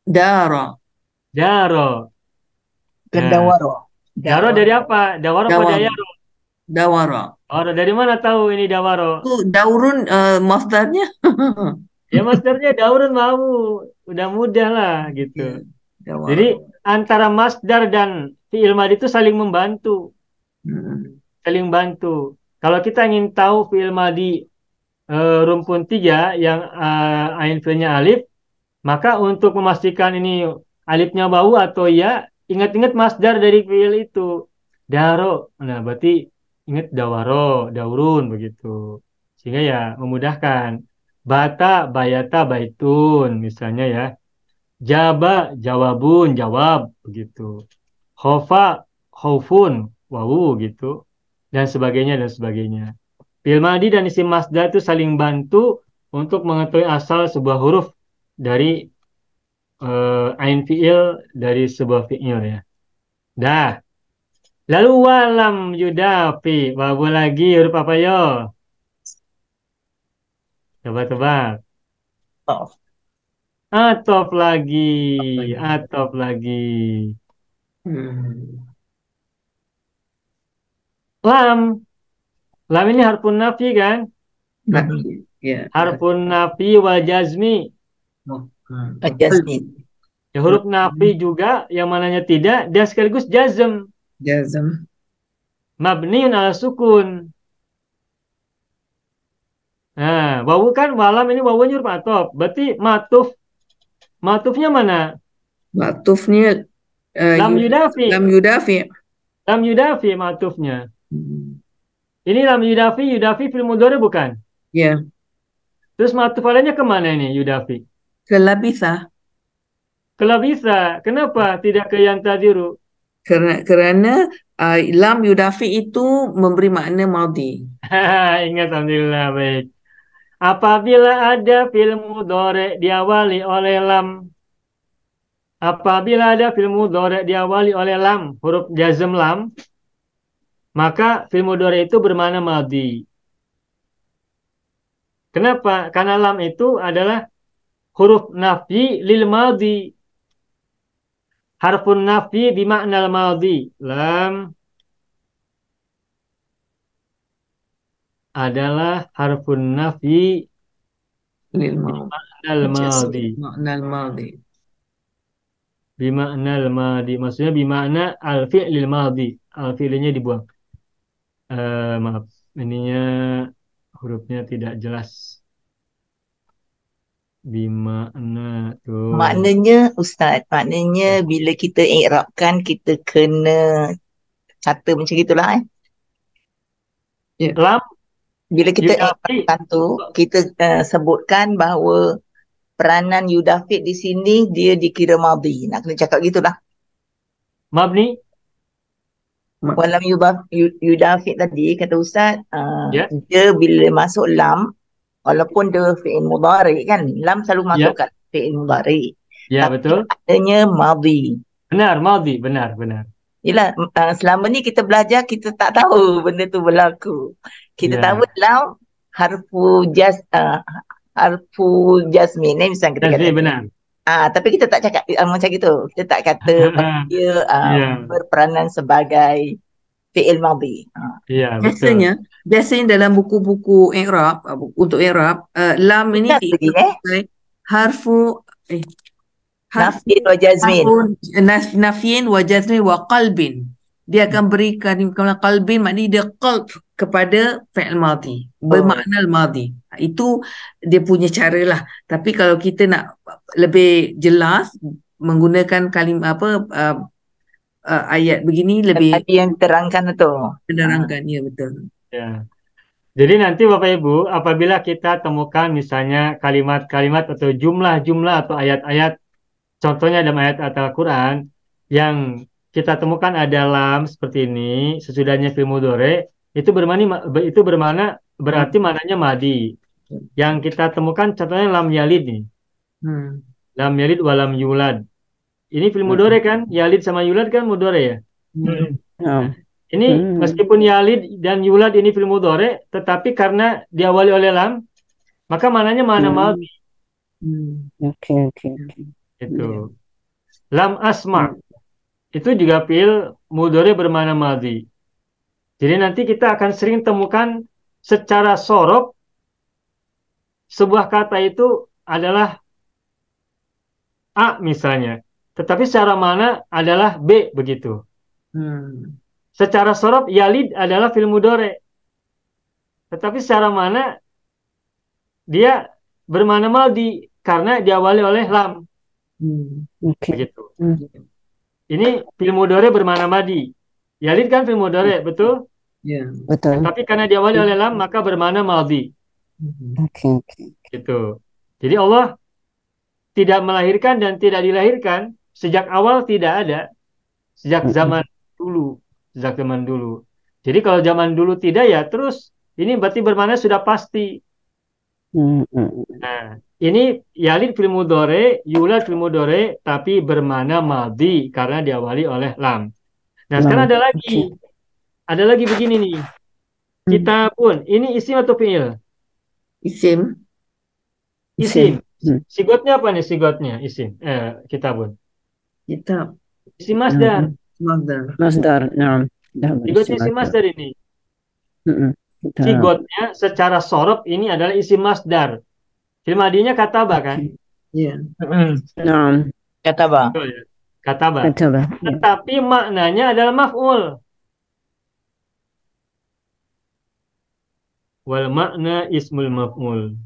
Dara. Jaro. Kan Nah, dawaro. Jaro dari apa? Dawaro apa Dawara. dayaro? Dawara. Oh, dari mana tahu ini Dawaro? Itu daurun masdarnya. Ya masdarnya daurun mau. Udah mudah lah gitu. Ya, Jadi dawara. antara masdar dan fi'il madi itu saling membantu. Hmm. Saling bantu. Kalau kita ingin tahu fi'il madi rumpun 3 yang ain fi'ilnya alif, maka untuk memastikan ini alifnya bau atau ya, ingat-ingat masdar dari fi'il itu. Daro. Nah, berarti ingat dawaro, daurun begitu. Sehingga ya memudahkan. Bata, bayata, baitun misalnya ya. Jaba, jawabun, jawab begitu. Khofa, khaufun, wawu gitu. Dan sebagainya dan sebagainya. Fi'il madi dan isim masdar itu saling bantu untuk mengetahui asal sebuah huruf dari ain fi'il dari sebuah fi'il ya. Dah. Lalu walam yudafi. Wabu lagi huruf apa yo? Coba tebak. Oh, Atof lagi. Apa ini? Atof lagi. Hmm. Lam. Lam ini harfun nafi kan? Nafi. Ya. Harfun nafi wal jazmi. Oh, hmm. Jasmine. Ya, huruf nafi juga yang mananya tidak dan sekaligus jazm. Jazm. Mabniun ala sukun. Nah, wawu kan walam ini wawunya huruf atof. Berarti matuf. Matufnya mana? Matufnya Lam yudafi. lam yudafi. Lam yudafi matufnya. Hmm. Ini lam yudafi, yudafi fil mudhari bukan? Ya. Terus matuf alainya kemana ini yudafi? Kelabisa. Kalau bisa, kenapa tidak ke yang tadiru? Kerana lam yudafi itu memberi makna madhi. Ingat, alhamdulillah, baik. Apabila ada fil mudhari diawali oleh lam. Apabila ada fil mudhari diawali oleh lam, huruf jazm lam, maka fil mudhari itu bermakna madhi. Kenapa? Karena lam itu adalah huruf nafi lil madhi. Harfun nafi bimakna madhi. Lam adalah harfun nafi Lil bimakna madhi. makna al-madhi. Bimakna madhi. Maksudnya bimakna al-fi'lil madhi. Al-fi'linya dibuang. Maaf, ininya hurufnya tidak jelas. Bimakna tuh. Maknanya Ustaz, maknanya bila kita i'rabkan kita kena kata macam itulah Lam Bila kita yudafi. i'rabkan tu, kita sebutkan bahawa peranan Yudafid di sini dia dikira madhi. Nak kena cakap gitulah. Mabni. Walam Yudafid tadi kata Ustaz, Ya. dia bila masuk lam, walaupun dia fi'il mudhari kan, lam selalu masuk kat fi'il mudhari. Ya, Tapi betul. adanya madhi. Benar, madhi. Benar, benar. Yelah, selama ni kita belajar, kita tak tahu benda tu berlaku. Kita Ya. tahu lam harfu jasmin ni misalnya kita kata. Jazmi, benar. Tapi kita tak cakap macam gitu. Kita tak kata dia Ya. berperanan sebagai fi'il madhi. Iya, betul. Biasanya dalam buku-buku i'rab, untuk i'rab, lam ini Ingat lagi sebagai harfu nafin wa jazmin. nafyin wa jazmin wa qalbin. Dia akan berikan qalbin, maknanya dia qalb kepada fi'il madhi, bermakna al-madhi. Itu dia punya cara lah. Tapi kalau kita nak lebih jelas menggunakan ayat begini lebih Tadi yang terangkan tu. menerangkan. Ya, betul. Ya. Jadi nanti Bapak Ibu, apabila kita temukan misalnya kalimat-kalimat atau jumlah-jumlah atau ayat-ayat, contohnya dalam ayat Al-Quran, yang kita temukan ada lam seperti ini, sesudahnya fil mudhari, itu bermakna berarti maknanya madi. Yang kita temukan contohnya lam yalid nih. Lam yalid walam yulad. Ini fil mudhari kan? Yalid sama yulad kan mudhari ya? Ini meskipun yalid dan yulad ini fil mudhari, tetapi karena diawali oleh lam, maka maknanya mana madhi. Oke. Itu. Lam asma itu juga fi'il mudhari bermakna madhi. Jadi nanti kita akan sering temukan secara sorof sebuah kata itu adalah A misalnya, tetapi secara makna adalah B begitu. Hmm. Secara sorof yalid adalah fi'il mudhari, tetapi secara makna dia bermakna madhi karena diawali oleh lam Oke. begitu. Hmm. Ini fi'il mudhari bermakna madhi. Yalid kan fi'il mudhari, betul? Ya. Betul. Tapi karena diawali oleh lam maka bermakna madhi. Oke. Gitu. Jadi Allah tidak melahirkan dan tidak dilahirkan sejak awal, tidak ada sejak zaman dulu, sejak zaman dulu. Jadi kalau zaman dulu tidak ya terus ini berarti bermakna sudah pasti. Nah, ini yalid fil mudhari, yulad fil mudhari tapi bermakna madhi karena diawali oleh lam. Nah, sekarang ada lagi begini nih. Kitabun, ini isim atau fi'il? Isim. Isim. Sigotnya apa nih sigotnya? Isim. Kitabun. Kitab. Isim masdar. Masdar. Masdar. Naam. Sigotnya isim masdar ini. Kitab. Sigotnya secara sorof ini adalah isim masdar. Fil madinya kataba kan? Ya. Naam. Kataba. Betul ya. Kataba. Kataba. Tetapi maknanya adalah maf'ul. Wal makna ismul maf'ul.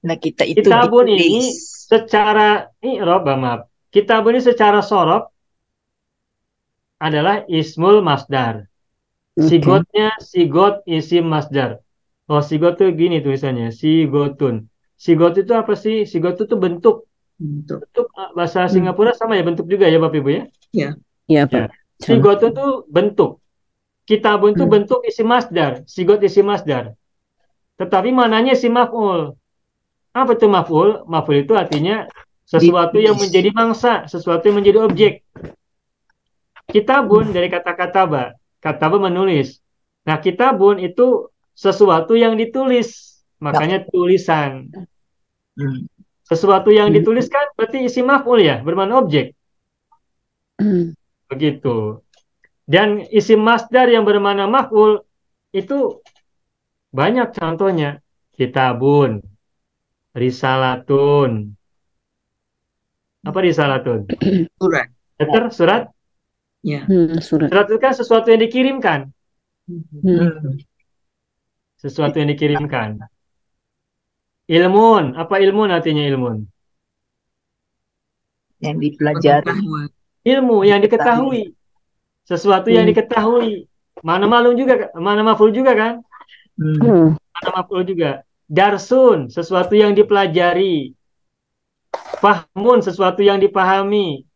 Nah, kita itu Kitabun ini ditulis. secara i'rab, maaf. Kitabun ini secara sorof adalah ismul masdar. Sigotnya sigot isim masdar. Oh, sigot tuh gini tulisannya, sigotun. Sigot itu apa sih? Sigot itu bentuk. Bentuk bahasa Singapura sama ya, bentuk juga ya Bapak Ibu ya? Ya. Iya, Ya. Pak. Sigot itu bentuk. Kitabun itu bentuk isim masdar. Sigot isim masdar. Tetapi mananya isim maf'ul. Apa itu maf'ul? Maf'ul itu artinya sesuatu yang menjadi mangsa, sesuatu yang menjadi objek. Kitabun dari kata kataba. Kataba menulis. Nah, kitabun itu sesuatu yang ditulis. Makanya tulisan. Sesuatu yang dituliskan berarti isim maf'ul ya, bermakna objek. Begitu. Dan isim masdar yang bermakna maf'ul itu banyak contohnya. Kitabun, risalatun. Apa risalatun? Surat. Letter, surat? Ya. Surat. Surat itu kan sesuatu yang dikirimkan. Sesuatu yang dikirimkan. Ilmun, apa ilmun artinya ilmun? Yang dipelajari. Ilmu yang diketahui. Sesuatu yang diketahui. Mana malum juga, mana maf'ul juga kan? Mana maf'ul juga. Darsun, sesuatu yang dipelajari. Fahmun, sesuatu yang dipahami.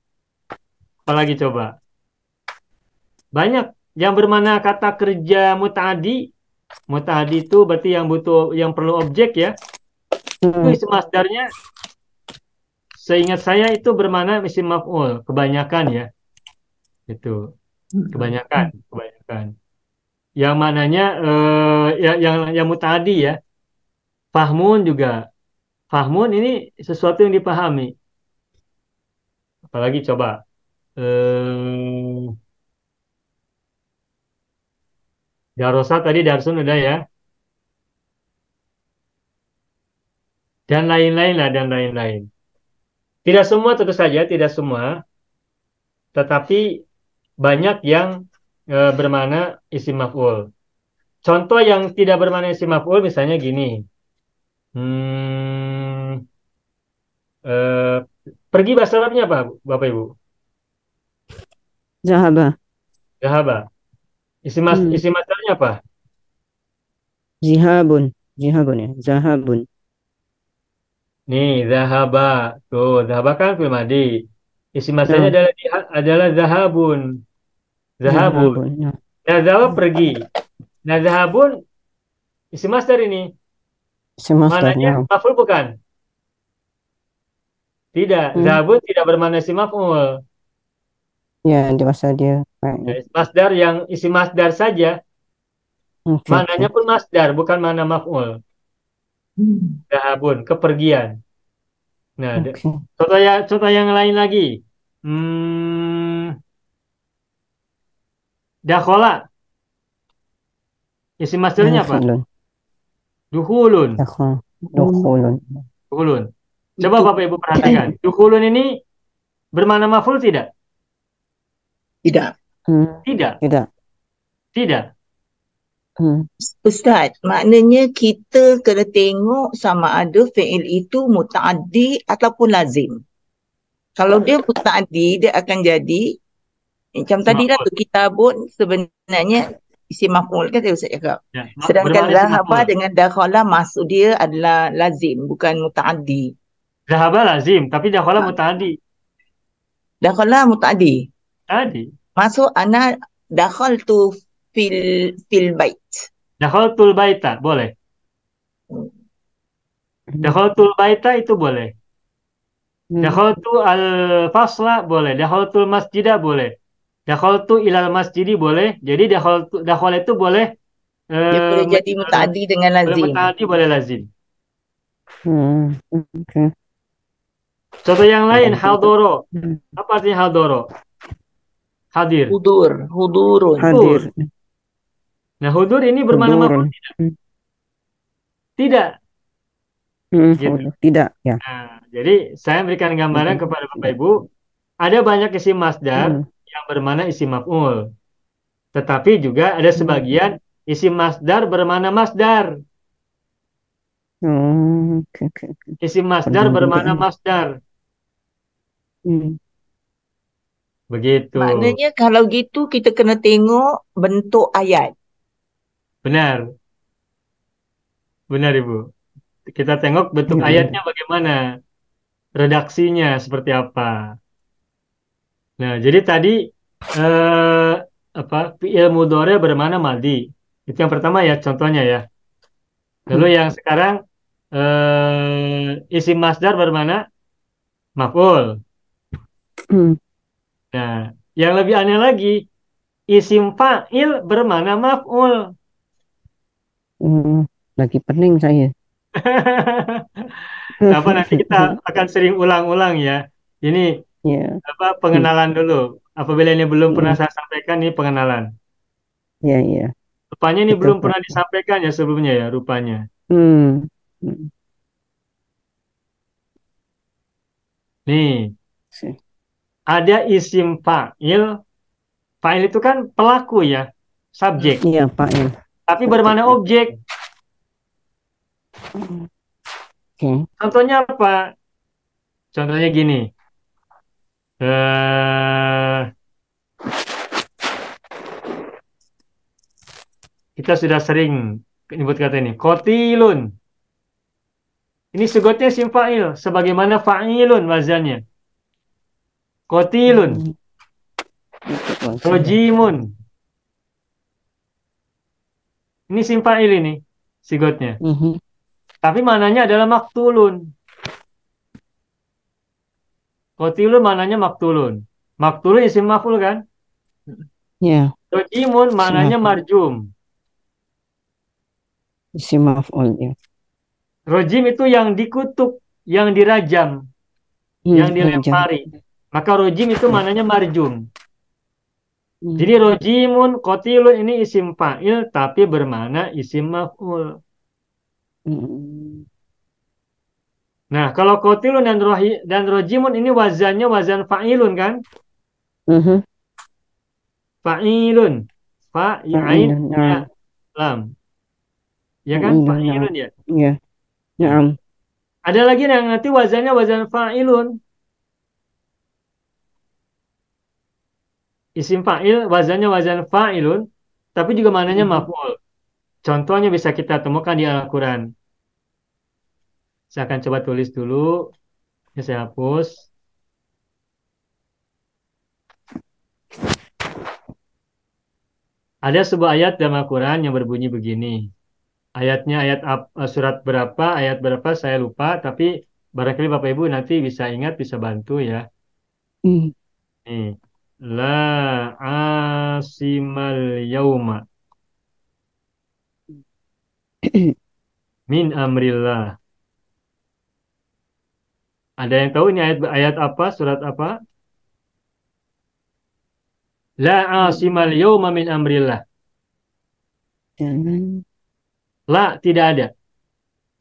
Apalagi coba? Banyak yang bermakna kata kerja muta'adi. Muta'adi itu berarti yang butuh, yang perlu objek ya. Itu isim masdarnya, seingat saya itu bermakna isim maf'ul. Kebanyakan ya. Itu. Kebanyakan. Yang mananya yang muta'adi ya. Fahmun juga. Fahmun ini sesuatu yang dipahami. Apalagi coba. Darosa tadi darsun udah ya. Dan lain-lain lah, dan lain-lain. Tidak semua tentu saja, tidak semua. Tetapi banyak yang bermakna isim maf'ul. Contoh yang tidak bermakna isim maf'ul misalnya gini. Pergi bahasa Arabnya apa, Bapak Ibu? Zahaba. Zahaba. Isim masdarnya apa? Zihabun. Zihabun ya. Zahabun. Nih, zahaba. Tuh, zahaba kan fi'il madhi. Isim masdarnya adalah zahabun. Zahabun. Ya. Nah, zahab pergi. Nah, zahabun isim masdar ini. Isim masdar. Mananya maf'ul bukan? Tidak. Zahabun tidak bermakna isim maf'ul. Ya, di masa dia. Masdar yang isim masdar saja. Mananya pun masdar, bukan mana maf'ul. Zahabun, kepergian. Nah, Oke. contoh yang lain lagi. Hmm, dakhola. Isim masdarnya apa? Dakhilun. Dukhulun. Dakhal. Dukhulun. Dukhulun. Coba Itu Bapak Ibu perhatikan. Dukhulun ini bermakna maf'ul tidak? tidak. Hmm. Tidak. Tidak. Tidak. Hmm. Ustaz, maknanya kita kena tengok sama ada fi'il itu muta'addi ataupun lazim. Kalau dia muta'addi, dia akan jadi macam Isim tadi lah maf'ul. tu kitabun sebenarnya isim maf'ul kan tadi Ustaz cakap. Ya, Sedangkan bermakna isim zahaba maf'ul. dengan dakhala maksud dia adalah lazim bukan muta'addi. Zahaba lazim, tapi dakhala Ha, muta'addi. dakhala muta'addi. Tadi. Masuk ana dakhaltu fil bait. Dakhaltul baita, boleh. Dakhaltul baita itu boleh. Hmm. Dakhaltu al-fasla boleh. Dakhaltul masjidah boleh. Dakhaltu ilal masjidi boleh. Jadi dakhal itu boleh Dia boleh eh, jadi muta'addi dengan boleh lazim. muta'addi, boleh lazim. Hmm. Oke. Contoh yang lain, haldoro. Apa artinya haldoro? Hadir. Hudurun. Hudur. Hadir. Nah, hudur ini bermakna maf'ul? Hudurun. Hmm. Tidak. Gitu. Hudur. Tidak. Ya. Nah, jadi saya berikan gambaran Hmm. kepada Bapak Ibu. Ada banyak isim masdar Hmm. yang bermakna isim maf'ul. Tetapi juga ada sebagian isim masdar bermakna masdar. Oh, oke, oke, oke. Isim masdar Pernah juga bermakna ini. masdar. Hmm. Begitu. Maknanya kalau gitu kita kena tengok bentuk ayat. Benar. Benar, Ibu. Kita tengok bentuk ayatnya Hmm. bagaimana. Redaksinya seperti apa. Nah, jadi tadi eh, apa fi'il mudhari bermakna madi. Itu yang pertama ya contohnya ya. Lalu yang sekarang isim masdar bermakna maf'ul. Hmm. Nah, yang lebih aneh lagi, isim fa'il bermakna maf'ul. Hmm. Lagi pening saya. Apa nanti kita akan sering ulang-ulang ya. Ini Ya. apa Hmm. pengenalan dulu. Apabila ini belum pernah Hmm. saya sampaikan, ini pengenalan. Ya, ya. Rupanya ini Betul, belum Pak. pernah disampaikan ya sebelumnya ya, rupanya. Hmm. Hmm. Nih, Si- ada isim fa'il. Fa'il itu kan pelaku ya, subjek. Iya, Pak. Ya. Tapi Subjek. bermakna objek. Oke. Contohnya apa? Contohnya gini. eh kita sudah sering menyebut kata ini. Kotilun. Ini segotnya isim fa'il. Sebagaimana fa'ilun wazannya. Kotilun. Hmm. Ikut wajah. Rojimun. Ini isim fa'il ini. Sigotnya. Mhm. Tapi mananya adalah maktulun. Kotilun mananya maktulun. Maktulun isim maf'ul kan? Ya, Rojimun maknanya isim marjum. isim maf'ul ya. Rojim itu yang dikutuk, yang dirajam, yang Rajam. dilempari. Maka rojim itu maknanya marjum. Hmm. Jadi rojimun, kotilun ini isim fa'il tapi bermakna isim maf'ul. Hmm. Nah, kalau kotilun dan rojimun ini wazannya wazan fa'ilun kan? Mhm. Fa'ilun. Fa'ain Fa'ilun, ya na'am. lam. Ya kan? Fa'ilun, na'am. Fa'ilun ya. Ya, Nah, na'am. ada lagi yang nanti wazannya wazan fa'ilun. Isim fa'il wazannya wazan fa'ilun tapi juga maknanya Mhm. maf'ul. Contohnya bisa kita temukan di Al-Quran. Saya akan coba tulis dulu. Ini saya hapus. Ada sebuah ayat dalam Al-Quran yang berbunyi begini. Ayatnya surat berapa, ayat berapa saya lupa. Tapi barangkali Bapak Ibu nanti bisa ingat, bisa bantu ya. Hmm. Nih. La asimal yauma min amrillah. Ada yang tahu ini ayat apa, surat apa? La asimal yawma min amrillah. Jangan. La, tidak ada.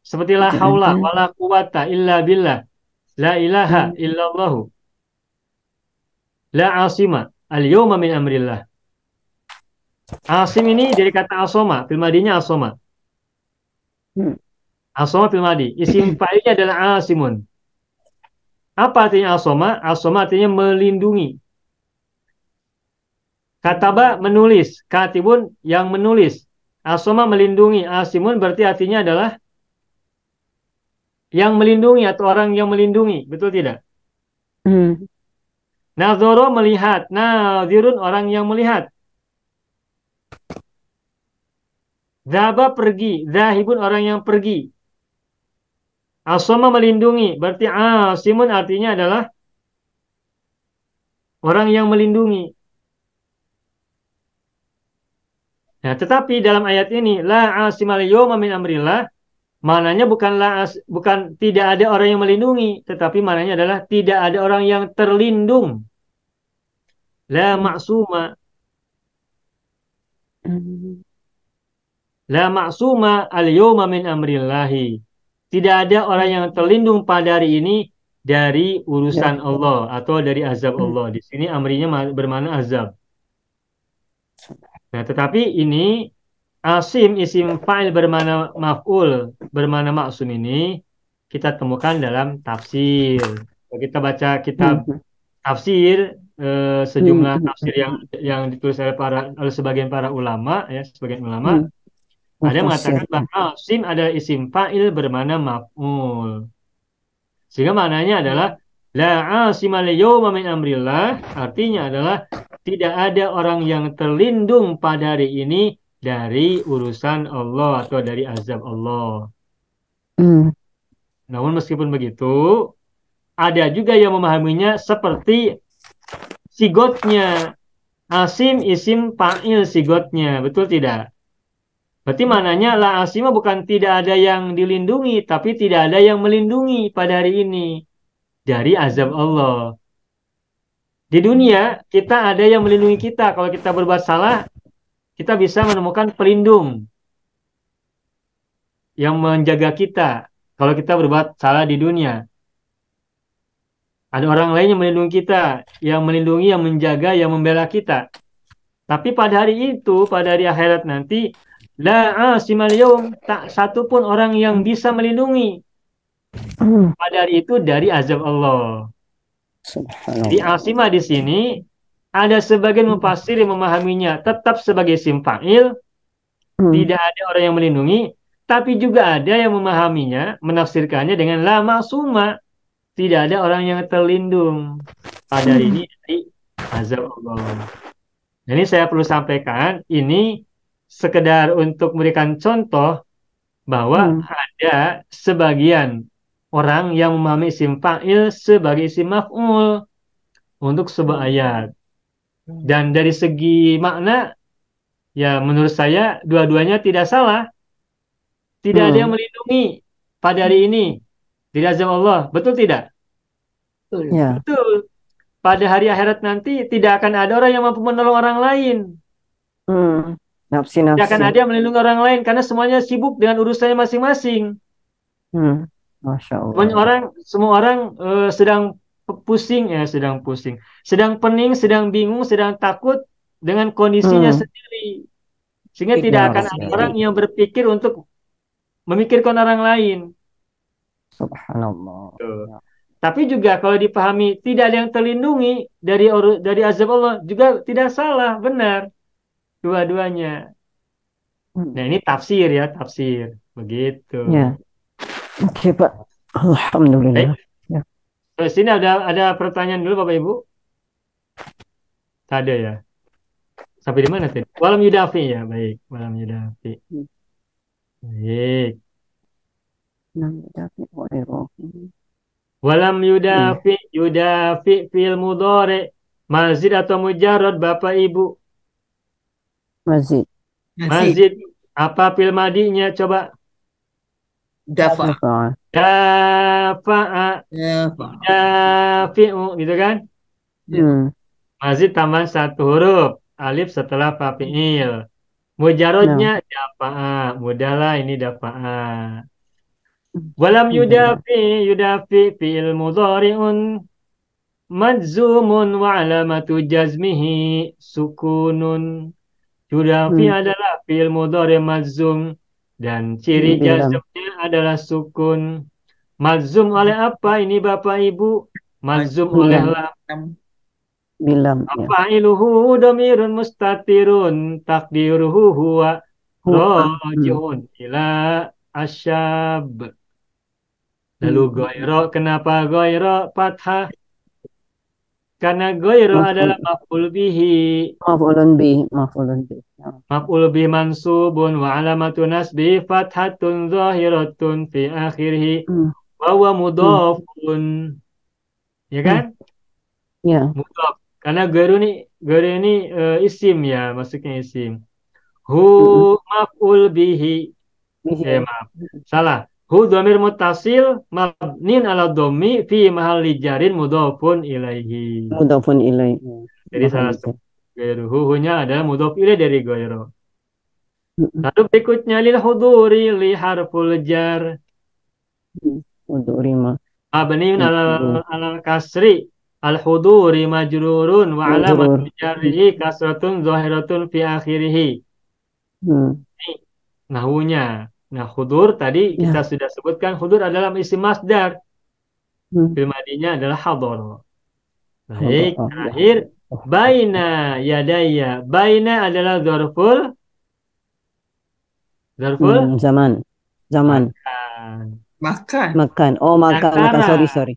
Seperti la Tidak haula ada. wala quwata illa billah. La ilaha Hmm. illallahu. La asima al yawma min amrillah. Asim ini dari kata asoma, fil madinya asoma. Hmm. Asoma fil madi. Isim fa'ilnya adalah asimun. Apa artinya asoma? Asoma artinya melindungi. Kataba menulis, katibun yang menulis. Asoma melindungi, asimun berarti artinya adalah yang melindungi atau orang yang melindungi. Betul tidak? Hmm. Nazoro melihat, nazirun orang yang melihat. Zaba pergi, zahibun orang yang pergi. Asoma melindungi, berarti asimun artinya adalah orang yang melindungi. Nah, tetapi dalam ayat ini la asimal yawma min amrillah, maknanya bukan tidak ada orang yang melindungi, tetapi maknanya adalah tidak ada orang yang terlindung. La maksuma, Hmm. la maksuma al yawma min amrillahi. Tidak ada orang yang terlindung pada hari ini dari Ya. urusan Allah atau dari azab Hmm. Allah. Di sini amrinya bermakna azab. Nah, tetapi ini asim isim fa'il bermakna maf'ul, bermakna maksum ini kita temukan dalam tafsir. Kalau kita baca kitab Hmm. tafsir, Hmm. sejumlah tafsir yang ditulis oleh sebagian para ulama, ya, sebagian ulama, Hmm. ada yang Mufassir. mengatakan bahwa asim adalah isim fa'il bermakna maf'ul. Sehingga maknanya adalah la asimal yawma min amrillah, artinya adalah tidak ada orang yang terlindung pada hari ini dari urusan Allah atau dari azab Allah. Hmm. Namun meskipun begitu, ada juga yang memahaminya seperti sigotnya. Asim isim fa'il sigotnya, betul tidak? Berarti maknanya la asima bukan tidak ada yang dilindungi, tapi tidak ada yang melindungi pada hari ini dari azab Allah. Di dunia, kita ada yang melindungi kita. Kalau kita berbuat salah, kita bisa menemukan pelindung yang menjaga kita. Kalau kita berbuat salah di dunia, ada orang lain yang melindungi kita, yang melindungi, yang menjaga, yang membela kita. Tapi pada hari itu, pada hari akhirat nanti, la asimal yaum, tak satu pun orang yang bisa melindungi Hmm. pada hari itu dari azab Allah. Di Subhanallah. asima di sini ada sebagian mufassir yang memahaminya tetap sebagai isim fa'il, Hmm. tidak ada orang yang melindungi, tapi juga ada yang memahaminya, menafsirkannya dengan la maksuma, tidak ada orang yang terlindung pada hari ini dari azab Allah. Ini saya perlu sampaikan, ini sekedar untuk memberikan contoh bahwa ada sebagian orang yang memahami isim fa'il sebagai isim maf'ul untuk sebuah ayat. Dan dari segi makna, ya menurut saya dua-duanya tidak salah. Tidak ada yang melindungi pada hari ini dari azab Allah. Betul tidak? Ya. Betul. Pada hari akhirat nanti tidak akan ada orang yang mampu menolong orang lain. Hmm. Tidak Nafsi-nafsi. akan ada yang melindungi orang lain karena semuanya sibuk dengan urusannya masing-masing. Hmm. Masya Allah. Semua orang sedang pusing, sedang pening, sedang bingung, sedang takut dengan kondisinya sendiri. Sehingga tidak akan ada orang yang berpikir untuk memikirkan orang lain. Subhanallah. Tuh. Tapi juga kalau dipahami tidak ada yang terlindungi dari azab Allah juga tidak salah, benar dua-duanya. Nah, ini tafsir ya, tafsir. Begitu. Ya. Oke, Pak. Alhamdulillah. Baik. Terus sini ada pertanyaan dulu Bapak Ibu. Ada ya. Sampai di mana tadi? Walam yudafi ya, baik. Walam yudafi. Baik. Walam yudafi fil mudhari. Mazid atau mujarrad Bapak Ibu? Mazid. Mazid. Apa fil madinya coba? Dafa. دفع dafa'a, Dafa. dafi'u gitu kan. Ya. مم. Masih tambahan satu huruf, alif setelah fa fi'il. نعم Mujarodnya dafa'a, mudahlah ini dafa'a. Walam الحمد لله yudafi fi'il mudhari'un majzumun wa alamatu jazmihi sukunun. Yudafi مم. adalah fi'il mudhari' majzum dan ciri بلم jazmnya adalah sukun. Majzum oleh apa ini Bapak Ibu? Majzum oleh بلم lam. بلم يا Fa'iluhu dhamirun mustatirun takdiruhu huwa هو مم. raji'un ila asyab. Lalu مم. goiro, kenapa goiro fathah? Karena goiro adalah مفعول maf'ul bihi. مفعول به نعم Maf'ul bihi mansubun wa alamatu nasbi fathatun zahiratun fi akhirih مم. wa huwa مم. mudhafun. Ya مم. kan? يا Mudhaf. Karena goiro ini isim ya, maksudnya isim. Hu مم. maf'ul bihi. به Maaf. Salah. Hu dhamir muttasil mabnin ala dhammi fi mahalli jarin mudhafun ilaihi. مضاف إليه Jadi محل salah جر satu gairu. Hu-nya adalah mudhaf ilaih dari gairu. مم. Lalu berikutnya lil huduri li harful jar. مم. ودوري Mabniun ala ما ala kasri. Al huduri majrurun wa مجرور alamat jarrihi kasratun zahiratun fi akhirih. مم. Ini nahunya. Nah, hudur tadi kita يا sudah sebutkan hudur adalah isim masdar. مم. Fil madinya adalah hadar. حاضر Baik, يا terakhir baina yadaya. Baina adalah zarful زمان زمان makan. Makan. مكان مكان Antara sorry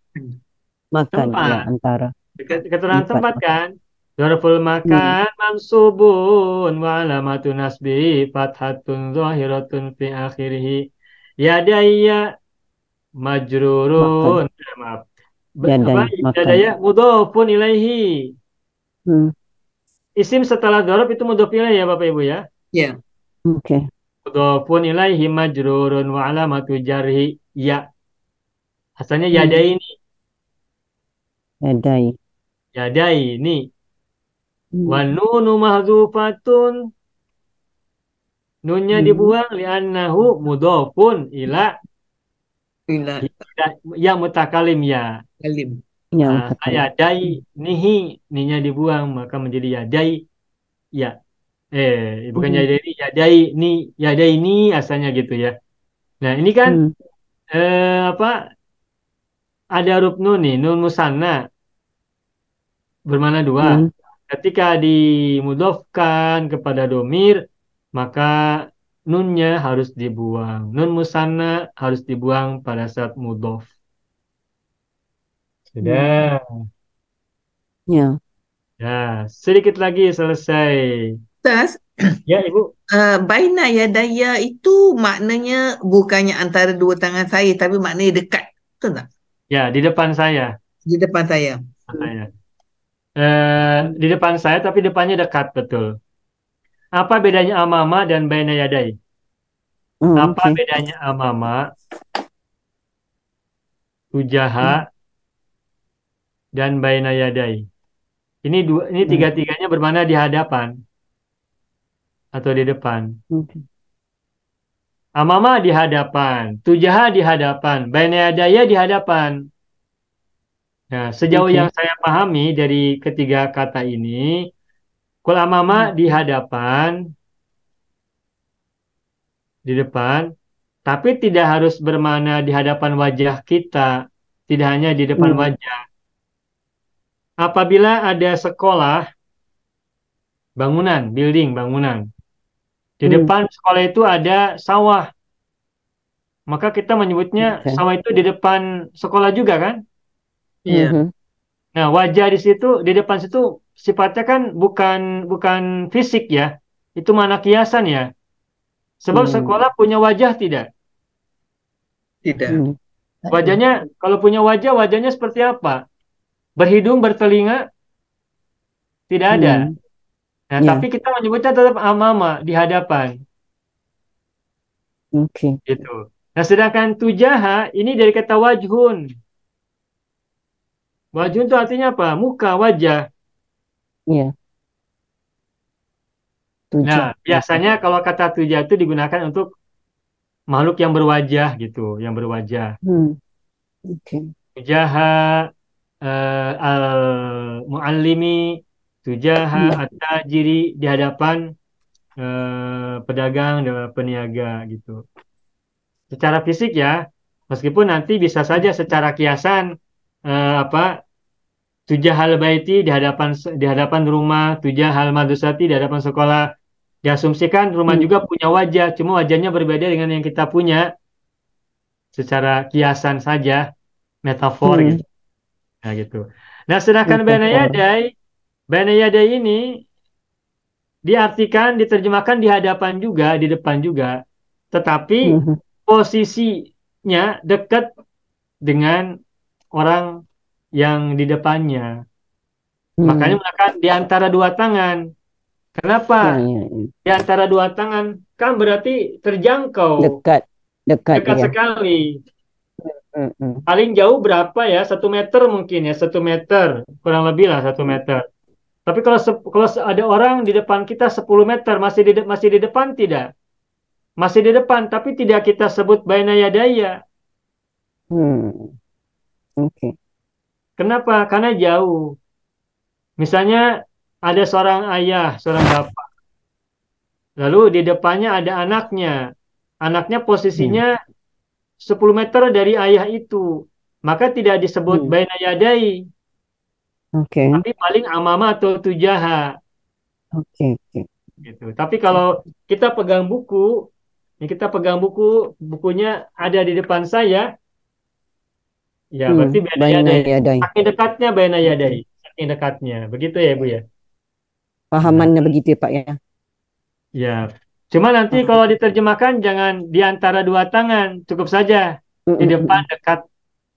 makan ya tempat. antara Keterangan tempat tempat kan? Zarful hmm. makan mansubun wa alamatu nasbi fathatun zahiratun fi akhirih. Yadaya makan majrurun. Maaf. Apa? yadai makan Yadaya mudhafun ilaihi. hmm. Isim setelah dzaraf itu mudhaf ilaih ya Bapak Ibu ya. Ya. Oke Mudhafun ilaihi majrurun wa alamatu jarhi ya. Asalnya Hmm. yadaini. yadai Yadaini. Wa hmm. nunu mahzufatun. Nunnya Hmm. dibuang li'annahu mudhafun ila Ila ya mutakalim ya. alim. ya Nah, yadai nihi. Ninya dibuang maka menjadi yadai ya. Bukan hmm. yadai yadai ni asalnya gitu ya. Nah, ini kan Hmm. apa? Ada huruf nun nih, nun musanna bermakna dua. Hmm. Ketika dimudhofkan kepada domir, maka nunnya harus dibuang. Nun musanna harus dibuang pada saat mudhof. Sudah. ya Ya, sedikit lagi selesai. Ustaz, Ya, Ibu. baina yadaya itu maknanya bukannya antara dua tangan saya, tapi maknanya dekat. Betul tak? Ya, di depan saya. Di depan saya. Di depan saya, tapi depannya dekat, betul. Apa bedanya amama dan baina yadai? Apa oke bedanya amama, tujaha, dan baina yadai? Ini tiga-tiganya bermana di hadapan atau di depan. oke Amama di hadapan, tujaha di hadapan, baina yadaya di hadapan. Nah, sejauh Oke. yang saya pahami dari ketiga kata ini, kul amama di hadapan, di depan, tapi tidak harus bermakna di hadapan wajah kita, tidak hanya di depan Hmm. wajah. Apabila ada sekolah, bangunan, building, bangunan. Di depan sekolah itu ada sawah. Maka kita menyebutnya Oke. sawah itu di depan sekolah juga kan? Iya. Mhm. Nah, wajah di situ, di depan situ sifatnya kan bukan fisik ya. Itu makna kiasan ya. Sebab sekolah punya wajah tidak? Tidak. Hmm. Wajahnya, kalau punya wajah, wajahnya seperti apa? Berhidung, bertelinga? Tidak ada. Nah, Ya. tapi kita menyebutnya tetap amama, di hadapan. Oke. Gitu. Nah, sedangkan tujaha ini dari kata wajhun. Wajhun itu artinya apa? Muka, wajah. Iya. Nah, Tujah. biasanya kalau kata tujah itu digunakan untuk makhluk yang berwajah gitu, yang berwajah. Oke. Tujaha al-muallimi, tujaha at-tajiri di hadapan pedagang dan peniaga gitu. Secara fisik ya, meskipun nanti bisa saja secara kiasan apa tujahal baiti di hadapan rumah, tujahal madrasati di hadapan sekolah. Diasumsikan rumah juga punya wajah, cuma wajahnya berbeda dengan yang kita punya secara kiasan saja, metafor gitu. Nah, gitu. Nah, sedangkan Baina Yadai ini diartikan, diterjemahkan di hadapan juga, di depan juga. Tetapi posisinya dekat dengan orang yang di depannya. Makanya menggunakan di antara dua tangan. Kenapa? Di antara dua tangan kan berarti terjangkau. Dekat Dekat ya. sekali. Paling jauh berapa ya? 1 meter mungkin ya, 1 meter. Kurang lebih lah 1 meter. Tapi kalau ada orang di depan kita 10 meter, masih di depan tidak? Masih di depan, tapi tidak kita sebut baina yadaya. Oke. Kenapa? Karena jauh. Misalnya ada seorang ayah, seorang bapak. Lalu di depannya ada anaknya. Anaknya posisinya 10 meter dari ayah itu. Maka tidak disebut baina yadai. Oke. Tapi paling amama atau tujaha. Oke. Gitu. Tapi kalau kita pegang buku, bukunya ada di depan saya, ya berarti baina yadai. Saking dekatnya baina yadai. Saking dekatnya. Begitu ya, Bu ya? Pahamannya begitu ya, Pak ya? Ya. Cuma nanti kalau diterjemahkan jangan di antara dua tangan, cukup saja di depan dekat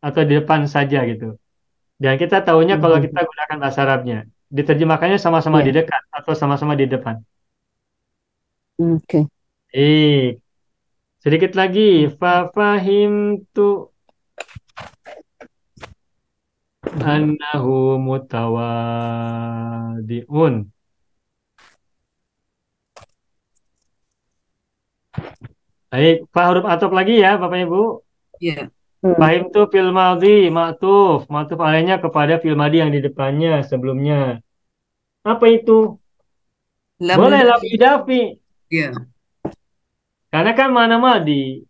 atau di depan saja gitu. Dan kita tahunya kalau kita gunakan bahasa Arabnya, diterjemahkannya sama-sama di dekat atau sama-sama di depan. Oke. Sedikit lagi, fafahimtu annahu mutawadiun. Baik, Pak huruf atop lagi ya, Bapak Ibu. Ya. Fahim tu fil madhi, ma'tuf alaihnya kepada fil madhi yang di depannya sebelumnya. Apa itu? Boleh lam idafi. Ya. Karena kan mana madhi.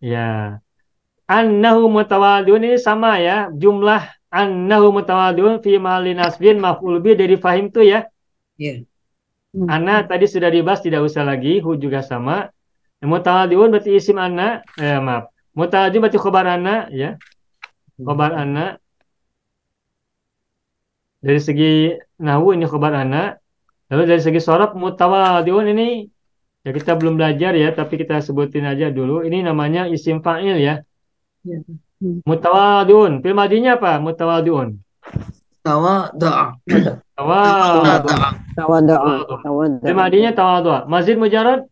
Ya. Annahu mutawadun ini sama ya, jumlah annahu mutawadun fi mahali nasbin maf'ul bi dari fahim tu ya. Ya. Anna tadi sudah dibahas, tidak usah lagi, hu juga sama. Mutawadun berarti isim anna, maaf. Mutawadun berarti khobar anna ya. Khobar anna. Dari segi nahwu ini khobar anna. Lalu dari segi sorof mutawadun ini ya kita belum belajar ya, tapi kita sebutin aja dulu. Ini namanya isim fa'il ya. Mutawadun. Fil madinya apa? Mutawadun. Tawada'a. Tawada'a. Fil madinya tawada'a. Mazid mujarad?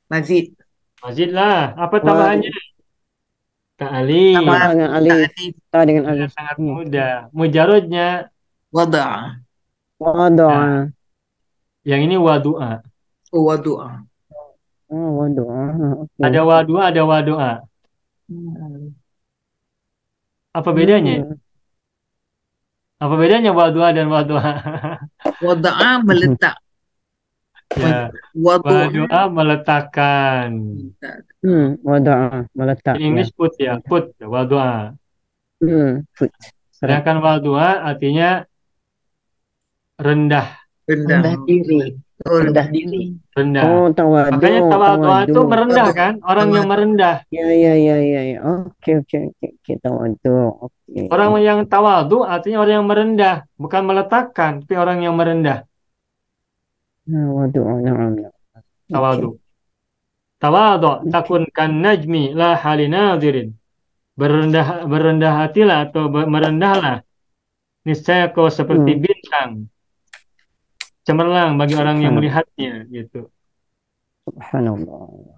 Mazid. Mazid lah. Apa tambahannya? Ta'alif. Dengan alif. Dengan alif. Sangat mudah. Mujaradnya Wada'a. Wada'a. Yang ini wadu'a. Wadu'a. Wadu'a. Ada wadu'a, ada wadu'a. Apa bedanya? Apa bedanya wadu'a dan wadu'a? Wada'a meletak. Ya. Wadu'a meletakkan. Wada'a meletak. In English put ya, put wadu'a. Put. Sedangkan wadu'a artinya rendah. Rendah diri. Rendah diri. Rendah. Oh, tawadu. Makanya tawadhu itu merendah kan? Orang yang merendah. Ya. Oke. Tawadu. Oke. Orang yang tawadhu artinya orang yang merendah, bukan meletakkan, tapi orang yang merendah. Tawadhu. Tawadhu takun kan najmi la halinadirin. Berendah hatilah atau merendahlah. Niscaya kau seperti bintang. Cemerlang bagi orang yang melihatnya gitu. Subhanallah.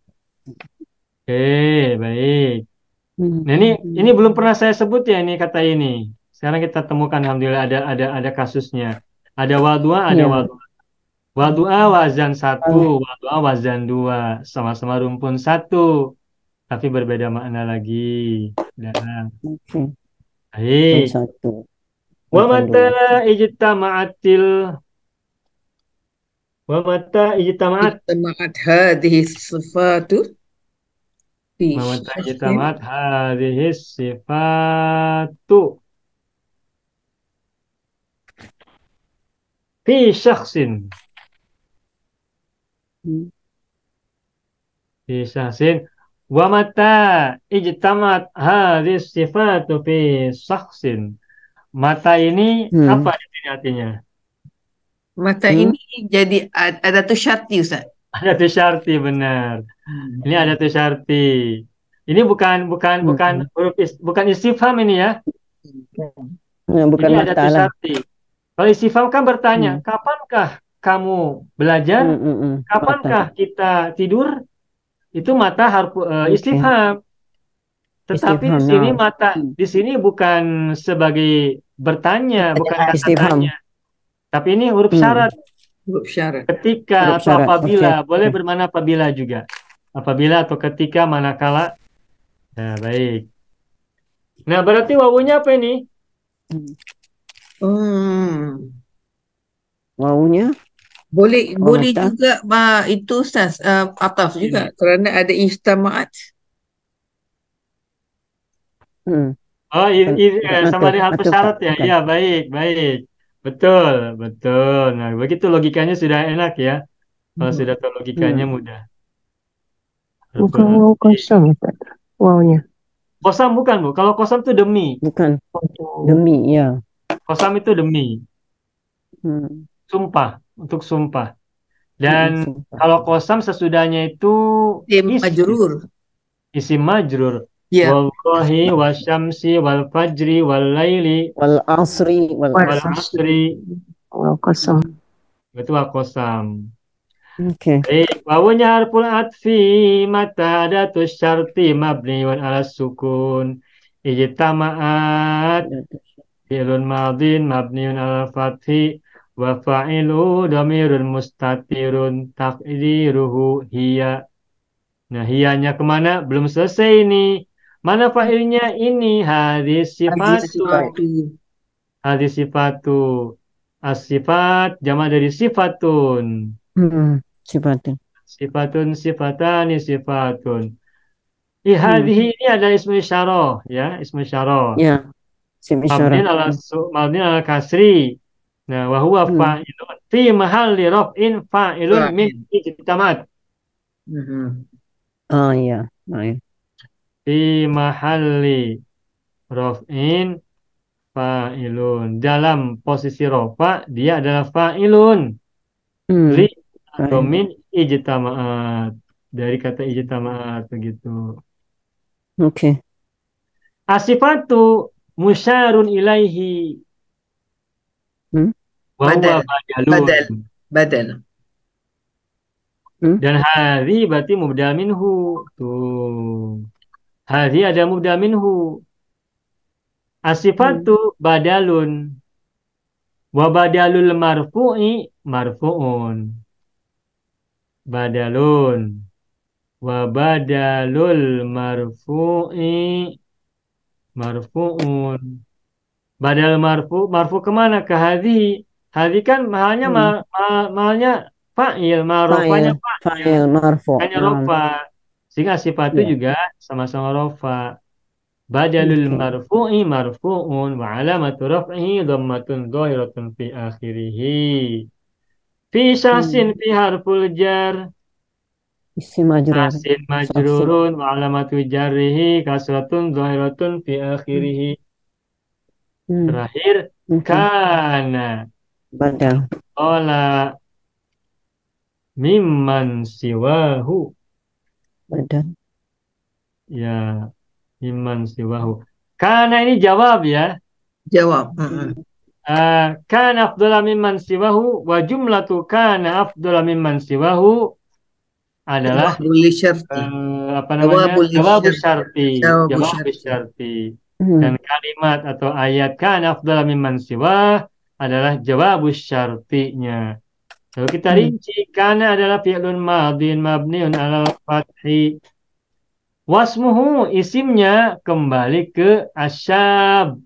baik. Hmm. Nah, ini belum pernah saya sebut ya ini kata ini. Sekarang kita temukan alhamdulillah ada kasusnya. Ada wadua, ada Ya. wadua. Wadua wazan 1, Oh, wadua wazan 2, sama-sama rumpun 1, tapi berbeda makna lagi. Nah, oke. Yang baik. satu. Wa Makan mata dua. ijtama'atil wa mata ijtama'at اجتمعت هذه الصفات في wa mata شخص ijtama'at hadhihi sifatu fi syakhsin Hmm. fi syakhsin wa mata ijtama'at hadhihi sifatu fi syakhsin. Mata ini apa Hmm. di sini artinya? mata Hmm. ini jadi ada tu syarti Ustaz. Ada tuh syarti benar. Ini ada tuh syarti. Ini bukan Hmm. bukan istifham ini ya. Nah, bukan Ini ada mata tuh lah. syarti. Kalau istifham kan bertanya, Hmm. kapankah kamu belajar? Mata. Kapankah kita tidur? Itu mata harfu Oke. istifham. Tetapi di Istifham. sini Nah. mata di sini bukan sebagai bertanya, bukan kata Istifham. tanya, tapi ini huruf Hmm. syarat. Huruf syarat. Ketika Huruf atau syarat. Oke. apabila, boleh Oke. bermakna apabila juga. Apabila atau ketika manakala. Nah, baik. Nah, berarti wawunya apa ini? Hmm. Wawunya Boleh boleh mata. juga itu Ustaz ataf juga Ini. kerana ada ijtamaat. Hmm. Oh, sama Atuf. dengan harfu Atuf tak? syarat ya. Bukan. Iya, baik, baik. Betul, betul. Nah, begitu logikanya sudah enak ya. Kalau sudah tahu logikanya Hmm. mudah. Bukan Harful waw atfi. kosong Ustaz. Wawnya. Kosam bukan, Bu. Kalau kosam itu demi. Bukan. Oh, Demi, ya. Kosam itu demi. Hmm. Sumpah, untuk sumpah. Dan Sumpah. kalau kosam sesudahnya itu isim. Majrur. Isim majrur. Ya. Wallahi wasyamsi wal fajri wal laili Wal asri wal wal asri. asri. waw kosong. Itu kosam. Oke. Baik, wawunya harful atfi mata adatus syarti mabniun ala sukun ijtama'at fi'lun madin mabniun ala fathi wa fa'ilu dhamirun mustatirun taqdiruhu hiya. Nah, hiyanya kemana? Belum selesai ini. Mana fa'ilnya ini? Hadis sifatu. Sifatu. Hadis sifatu. As-sifat jamak dari sifatun. Hmm. Sifatnya. Sifatun sifatani sifatun. Hmm. Hadhihi ini adalah ismu isyarah ya, ismu isyarah. Ya. Sim Mabni isyarah. mabni ala kasri. Nah, wa huwa Hmm. fa'ilun fi mahalli raf'in fa'ilun min ijtamat. Oh iya. Oh, iya. Fi mahalli raf'in fa'ilun. Dalam posisi rofa dia adalah fa'ilun. Hmm. Li atau Fa'il. min ijtama'at. Dari kata ijtama'at begitu. Oke. Asifatu musyarun ilaihi Hmm. wa huwa Badal. badalun. Badal. Hmm. Dan hadhi berarti mubdal minhu. Tuh. Hadhi ada mubdal minhu. Asifatu badalun. Wa badalul marfu'i marfu'un. Badalun. Wa badalul marfu'i marfu'un. Badal marfu kemana? Ke hadhi. Hadhi kan mahalnya mahalnya fa'il, rofanya Fa'il. Fa'il marfu. hanya Naam. rofa. Sehingga sifatu Ya. juga sama-sama rofa. Badalul Oke. marfu'i marfu'un wa alamatu raf'ihi dhammatun dhahiratun fi akhirih. Fi syasin fi harful jar. Isim majrur. Syasin majrurun wa alamatu jarrihi kasratun dhahiratun fi akhirih. Hmm. Terakhir Oke. kana Badal. ola mimman siwahu. Badal. Ya, mimman siwahu. Kana ini jawab ya. Jawab. Kana afdala mimman siwahu wa jumlatu kana afdala mimman siwahu adalah Jawabul syarti. apa namanya? Jawabul Jawabus syarti. syarti. Jawabul Jawabus syarti. syarti. Hmm. Dan kalimat atau ayat kana afdala mimman siwa adalah jawabus syartinya. Kalau kita rinci, kana adalah fi'lun madin mabniun alal fathi. Wasmuhu isimnya kembali ke asyab.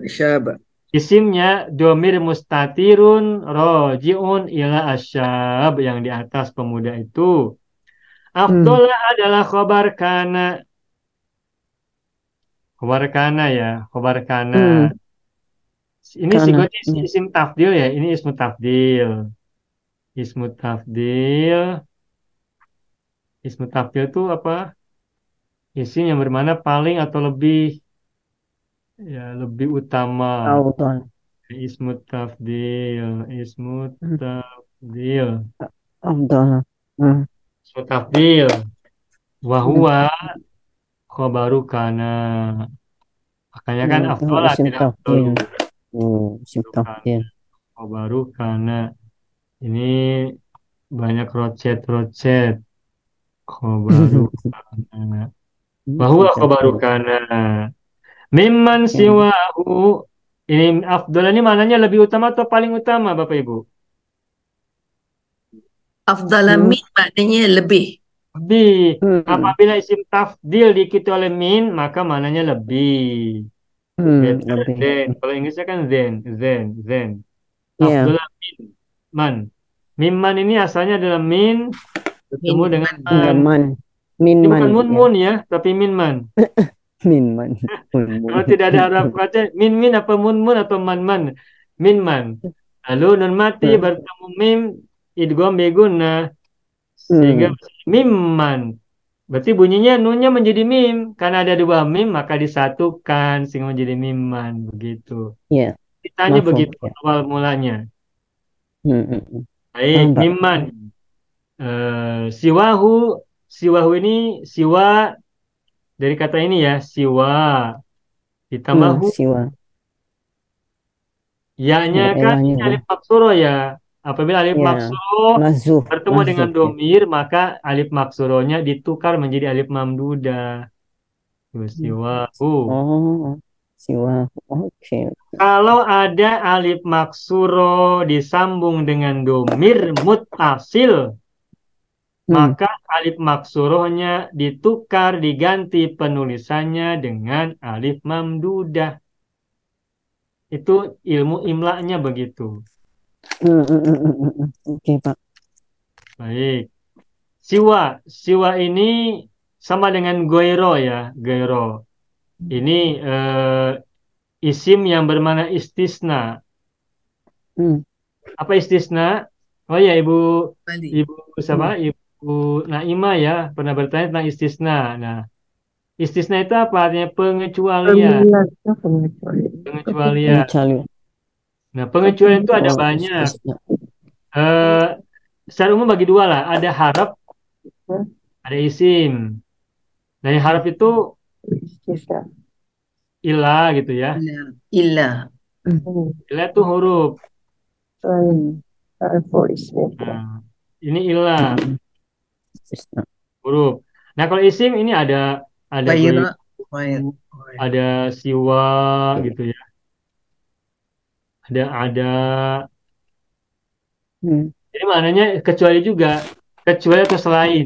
Syabah. Isimnya domir mustatirun rojiun ila asyab yang di atas pemuda itu. Afdola adalah khobar kana. Khobar kana ya, khobar kana. Ini Kana. isim tafdil ya, ini ismu tafdil. Ismu tafdil. Ismu tafdil itu apa? Isim yang bermana paling atau lebih, ya lebih utama. Afdal. Ismu tafdil, ismu tafdil, Afdal. Hmm. ismu tafdil. Wahuwa khobaru kana. Makanya kan Itu afdola isim tidak tafdil. afdolu. Isim tafdil. Khobaru kana. Ini banyak rocet-rocet. Khobaru kana. Wahuwa Isim khobaru tafdil. kana. Mimman siwahu. Ini afdol ini maknanya lebih utama atau paling utama Bapak Ibu? Afdala min maknanya lebih. Lebih. Hmm. Apabila isim tafdil diikuti oleh min, maka maknanya lebih. Better Lebih. than. Kalau Inggrisnya kan than. Ya. Afdol min, man. Mimman ini asalnya adalah min bertemu Min dengan man. Ya, man. man. Min Ini man. bukan Ya. mun ya, tapi min man. Min man. Kalau tidak ada huruf baca, min apa mun atau man. Min man. Lalu nun mati bertemu mim idgham beguna sehingga mimman. Berarti bunyinya nunnya menjadi mim karena ada dua mim maka disatukan sehingga menjadi mimman begitu. Ya. Ditanya Mafhum, begitu ya. awal mulanya. Hmm, hmm, hmm. Baik, Paham, Pak. mimman. Siwahu ini siwa dari kata ini ya, siwa ditambah hu. Siwa. Ya-nya Ada kan elahnya, ini Bang. alif maksuro ya. Apabila alif Ya. maksuro Mahzuf. bertemu dengan Mahzuf, ya. domir, maka alif maksuronya ditukar menjadi alif mamdudah. Siwahu. Oh. Siwa. Oke. Kalau ada alif maksuro disambung dengan domir mutasil, maka alif maksurohnya ditukar diganti penulisannya dengan alif mamdudah. Itu ilmu imla'nya begitu. Oke, Pak. Baik. Siwa ini sama dengan goiro ya, goiro. Ini isim yang bermakna istisna. Apa istisna? Oh ya, Ibu Balik. siapa? Ibu Naima ya pernah bertanya tentang istisna. Nah, istisna itu apa? Artinya pengecualian. Pengecualian. Mencari. Nah, pengecualian itu ada Oh, banyak. istisna. Secara umum bagi dua lah. Ada harap, ada isim. Nah, yang harap itu ilah gitu ya. Illa. Ilah itu huruf. Nah, ini ilah Istisna. huruf. Nah, kalau isim ini ada Ghaira. ada siwa gitu ya. Ada. Jadi maknanya kecuali juga. Kecuali atau selain.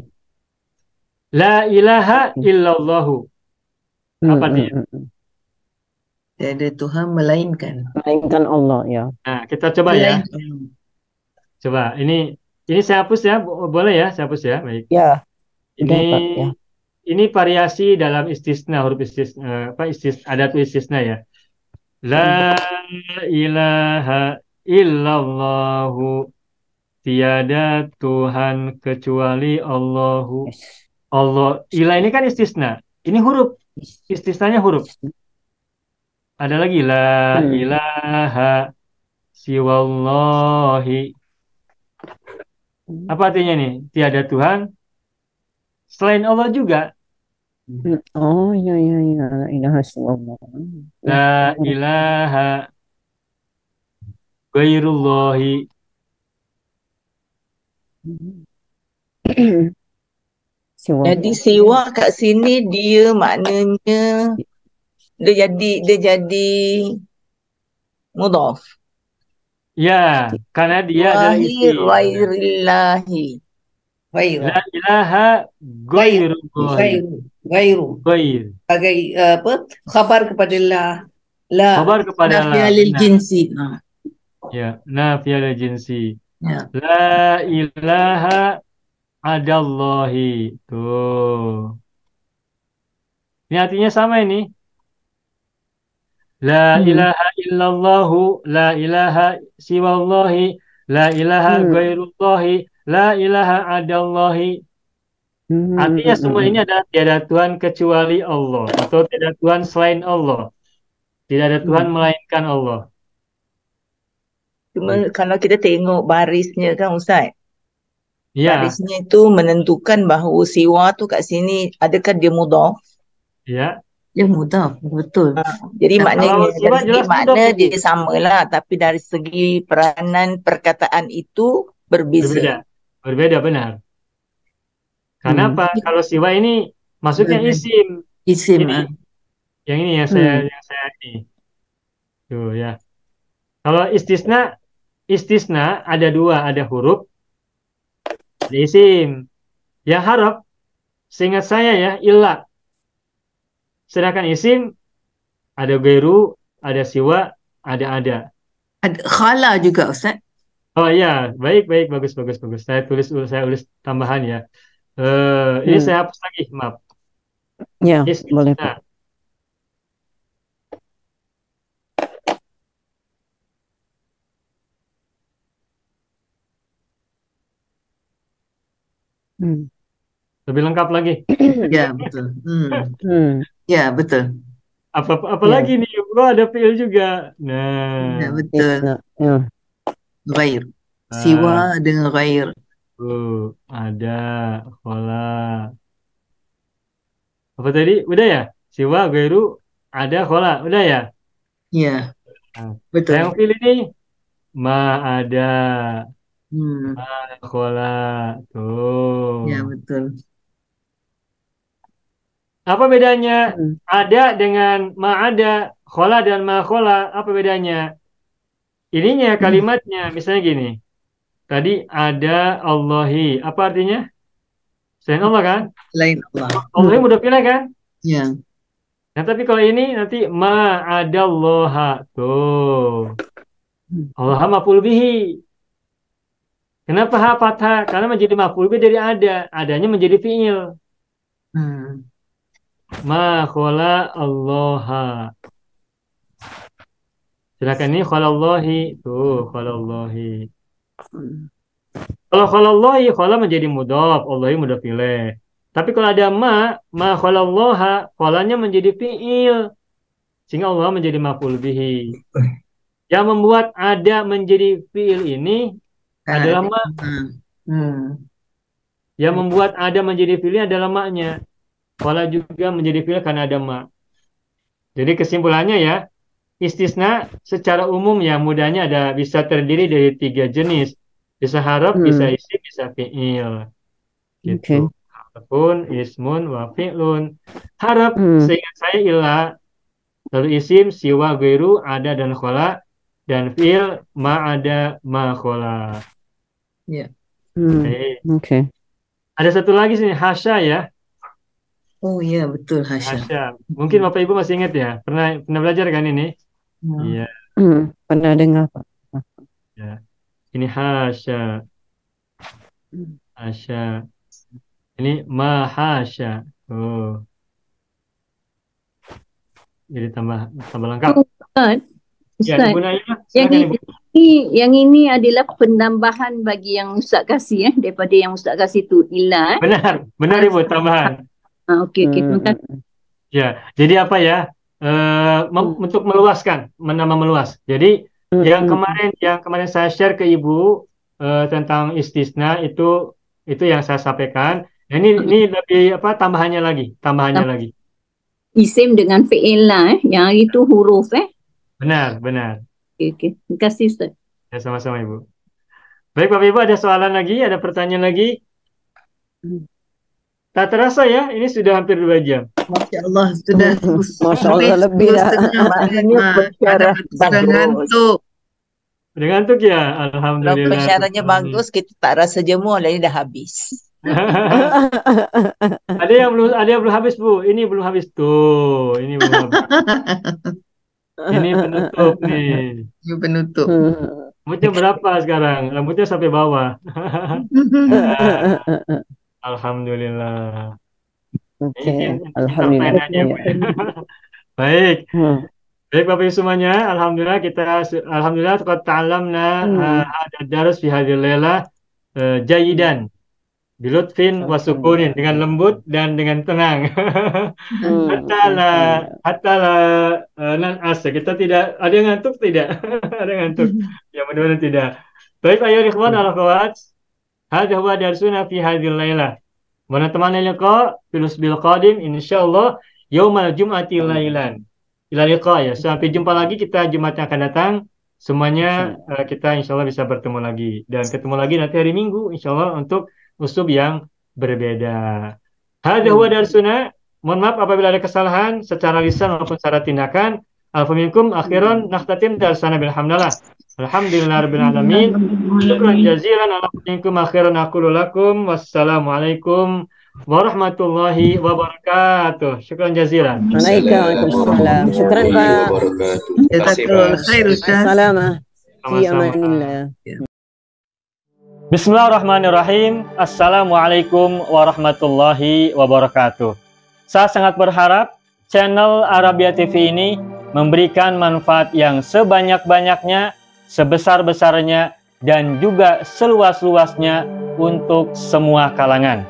La ilaha illallahu. Apa dia? Tiada Tuhan melainkan. Melainkan Allah, ya. Nah, kita coba ya. Coba. Ini saya hapus ya. Boleh ya, saya hapus ya. Baik. Ya. Ini Udah, Pak, ya. ini variasi dalam istisna, huruf istisna, adatu istisna ya. La ilaha illallahu. Tiada Tuhan kecuali Allahu. Yes. Allah. Ilah ini kan istisna. Ini huruf. Istisnanya huruf. Ada lagi. La ilaha siwallahi. Apa artinya nih? Tiada Tuhan selain Allah juga. Oh, ya. La ilaha illallah. La ilaha ghairullahi. Siwa. Jadi siwa kat sini dia maknanya dia jadi mudhaf. Ya, karena dia adalah Wahi isim. ghairillahi. Ghairu. La ilaha Ghair. ghairullahi. Ghairu. Ghair. Sebagai apa? Khabar kepada la. La. Khabar kepada Nafiyah la, lil benar. jinsi. Ya, nafiyal jinsi. Ya. La ilaha adallahi. Tuh. Ini artinya sama ini. La ilaha illallahu, la ilaha siwallahi, la ilaha ghairullahi, la ilaha adallahi. Artinya semua ini adalah tiada Tuhan kecuali Allah, atau tiada Tuhan selain Allah. Tidak ada Tuhan melainkan Allah. Cuma kalau kita tengok barisnya kan Ustaz, Ya, barisnya itu menentukan bahawa siwa tu kat sini adakah dia mudhaf. ya. Dia mudhaf. Betul. Jadi Kalau maknanya siwa dari segi jelas makna mudhaf, Ibu. dia samalah, tapi dari segi peranan perkataan itu Berbeda. berbeza. Berbeda, benar. Karena apa? Kalau siwa ini maksudnya Benar. isim. Isim. Ini, yang ini yang saya ini. Tuh ya. Kalau istisna ada dua, ada huruf, ada isim. Yang harap, seingat saya ya, illa. Sedangkan isim ada gairu, ada siwa, ada. Ada khala juga Ustaz. Oh ya, baik, bagus. Saya tulis tambahan ya. Ini saya hapus lagi, maaf. Ya, Istisna. boleh Pak. Lebih lengkap lagi. Ya, betul. Ya, betul. Apa Ya. lagi nih? Bro, ada fiil juga. Nah, Ya, betul. Isna. Ya. Ghair. Siwa dengan ghair. ada khola. Apa tadi? Udah ya? Siwa, gairu, ada khola. Udah ya? Ya, Nah, betul. yang pilih ini ma ada, Hmm. ma khola. Tuh. Ya, betul. Apa bedanya ada dengan ma ada, khola dan ma khola? Apa bedanya? Ininya kalimatnya, misalnya gini. Tadi ada Allahi. Apa artinya? Selain Allah kan? Selain Allah. Allahi mudah pilih kan? Ya. Nah, tapi kalau ini nanti ma ada Allah. Tuh. Allah maf'ul bihi. Kenapa ha fathah? Karena menjadi maf'ul bihi dari ada. Adanya menjadi fi'il. Ma khola Allah. Sedangkan ini kholallahi. Tuh, kholallahi. Kalau kholallahi, khola menjadi mudhaf. Allahi mudhaf ilaih. Tapi kalau ada ma kholallaha, kholanya menjadi fi'il. Sehingga Allah menjadi maf'ul bihi. Yang membuat ada menjadi fi'il ini adalah ma. Yang membuat ada menjadi fi'il adalah ma-nya. Khola juga menjadi fi'il karena ada ma. Jadi kesimpulannya ya, istisna secara umum ya mudahnya bisa terdiri dari 3 jenis. Bisa haraf, bisa isim, bisa fi'il. Gitu. Harfun, ismun, wa fi'lun. Haraf, seingat saya illa. Lalu isim, siwa, gairu, ada dan khola. Dan fi'il, ma ada, ma khola. Ya. Oke. Ada satu lagi sini, hasya ya. Oh iya, betul hasya. Hasya. Mungkin Bapak Ibu masih ingat ya. Pernah belajar kan ini? Iya. Pernah dengar Pak. Ya. Ini hasya. Hasya. Ini mahasya. Oh. Jadi tambah lengkap. Ustaz, Ya, Ustaz, Ibu Naimah, yang silakan Ibu. ini adalah penambahan bagi yang Ustaz kasih daripada yang Ustaz kasih tu ilah. Benar Ibu, tambahan. Okey, terima kasih. Ya, jadi apa ya? Untuk meluaskan, menambah meluas. Jadi yang kemarin saya share ke Ibu tentang istisna itu yang saya sampaikan. Nah, ini lebih tambahannya lagi. Isim dengan fi'il lah yang itu huruf Benar. Okey. Terima kasih Ustaz. Ya, sama-sama Ibu. Baik Bapak Ibu, ada soalan lagi? Ada pertanyaan lagi? Tak terasa ya, ini sudah hampir 2 jam. Masya Allah, sudah Masya Allah, lebih dah. Maknanya pensyarah sudah bagus. ngantuk. Udah ngantuk ya? Kalau Alhamdulillah. pensyarahnya bagus, kita tak rasa jemur, lain dah habis. Ada yang belum habis, Bu. Ini belum habis tuh. Ini belum habis. Ini penutup nih. Ini penutup. Rambutnya berapa sekarang? Rambutnya sampai bawah. Alhamdulillah. Oke, Ini alhamdulillah. pertanyaannya, Bu. Baik. Baik Bapak Ibu semuanya, alhamdulillah qad ta'allamna hadha ad-dars fi hadhihi al-lailah jayidan bilutfin wa sukunin, dengan lembut dan dengan tenang. Hatta la nan'as. Kita tidak ada yang ngantuk tidak? Ada yang ngantuk. Ya mudah-mudahan tidak. Baik ayo ikhwan al akhwat. Hadha huwa darsuna fi hadhihi al-lailah. Wa natamana liqa fil usbil qadim insyaallah yaumal jum'ati lailan. Ila liqa ya. Sampai jumpa lagi kita Jumat yang akan datang. Semuanya kita insyaallah bisa bertemu lagi, dan ketemu lagi nanti hari Minggu insyaallah untuk uslub yang berbeda. Hadza huwa darsuna. Mohon maaf apabila ada kesalahan secara lisan maupun secara tindakan. Alfa minkum akhiran nakhtatim darsana bilhamdulillah. Alhamdulillahirabbil alamin. Syukran jazilan ala minkum akhiran aqulu lakum wassalamualaikum warahmatullahi wabarakatuh. Syukran jazilan. Waalaikumsalam. Syukran Pak. Jazakallahu khair Ustaz. Salamah. Fi Sama-sama. amanillah. Bismillahirrahmanirrahim. Assalamualaikum warahmatullahi wabarakatuh. Saya sangat berharap channel Arabia TV ini memberikan manfaat yang sebanyak-banyaknya, sebesar-besarnya, dan juga seluas-luasnya untuk semua kalangan.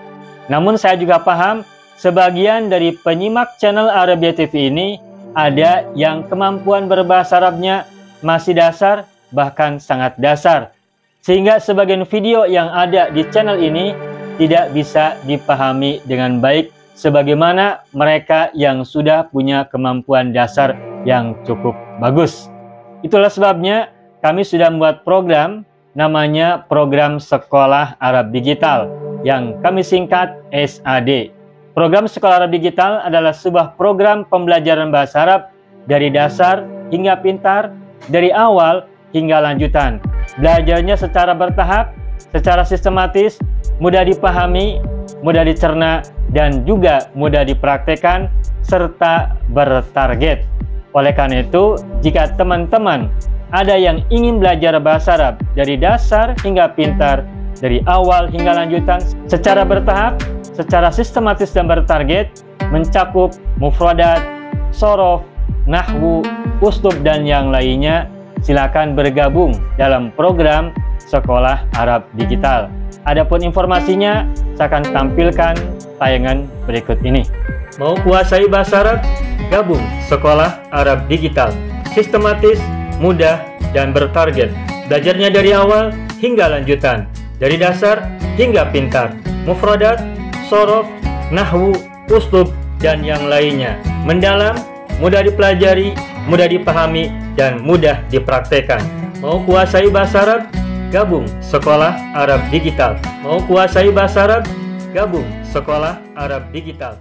Namun saya juga paham sebagian dari penyimak channel Arabia TV ini ada yang kemampuan berbahasa Arabnya masih dasar, bahkan sangat dasar. Sehingga sebagian video yang ada di channel ini tidak bisa dipahami dengan baik sebagaimana mereka yang sudah punya kemampuan dasar yang cukup bagus. Itulah sebabnya kami sudah membuat program namanya Program Sekolah Arab Digital yang kami singkat SAD. Program Sekolah Arab Digital adalah sebuah program pembelajaran bahasa Arab dari dasar hingga pintar, dari awal hingga lanjutan. Belajarnya secara bertahap, secara sistematis, mudah dipahami, mudah dicerna, dan juga mudah dipraktekkan, serta bertarget. Oleh karena itu, jika teman-teman ada yang ingin belajar bahasa Arab dari dasar hingga pintar, dari awal hingga lanjutan, secara bertahap, secara sistematis dan bertarget, mencakup mufradat, sorof, nahwu, uslub, dan yang lainnya, silakan bergabung dalam program Sekolah Arab Digital. Adapun informasinya, saya akan tampilkan tayangan berikut ini. Mau kuasai bahasa Arab? Gabung Sekolah Arab Digital. Sistematis, mudah, dan bertarget. Belajarnya dari awal hingga lanjutan. Dari dasar hingga pintar. Mufradat, sorof, nahwu, uslub, dan yang lainnya. Mendalam, mudah dipelajari, mudah dipahami, dan mudah dipraktekkan. Mau kuasai bahasa Arab? Gabung Sekolah Arab Digital. Mau kuasai bahasa Arab? Gabung Sekolah Arab Digital.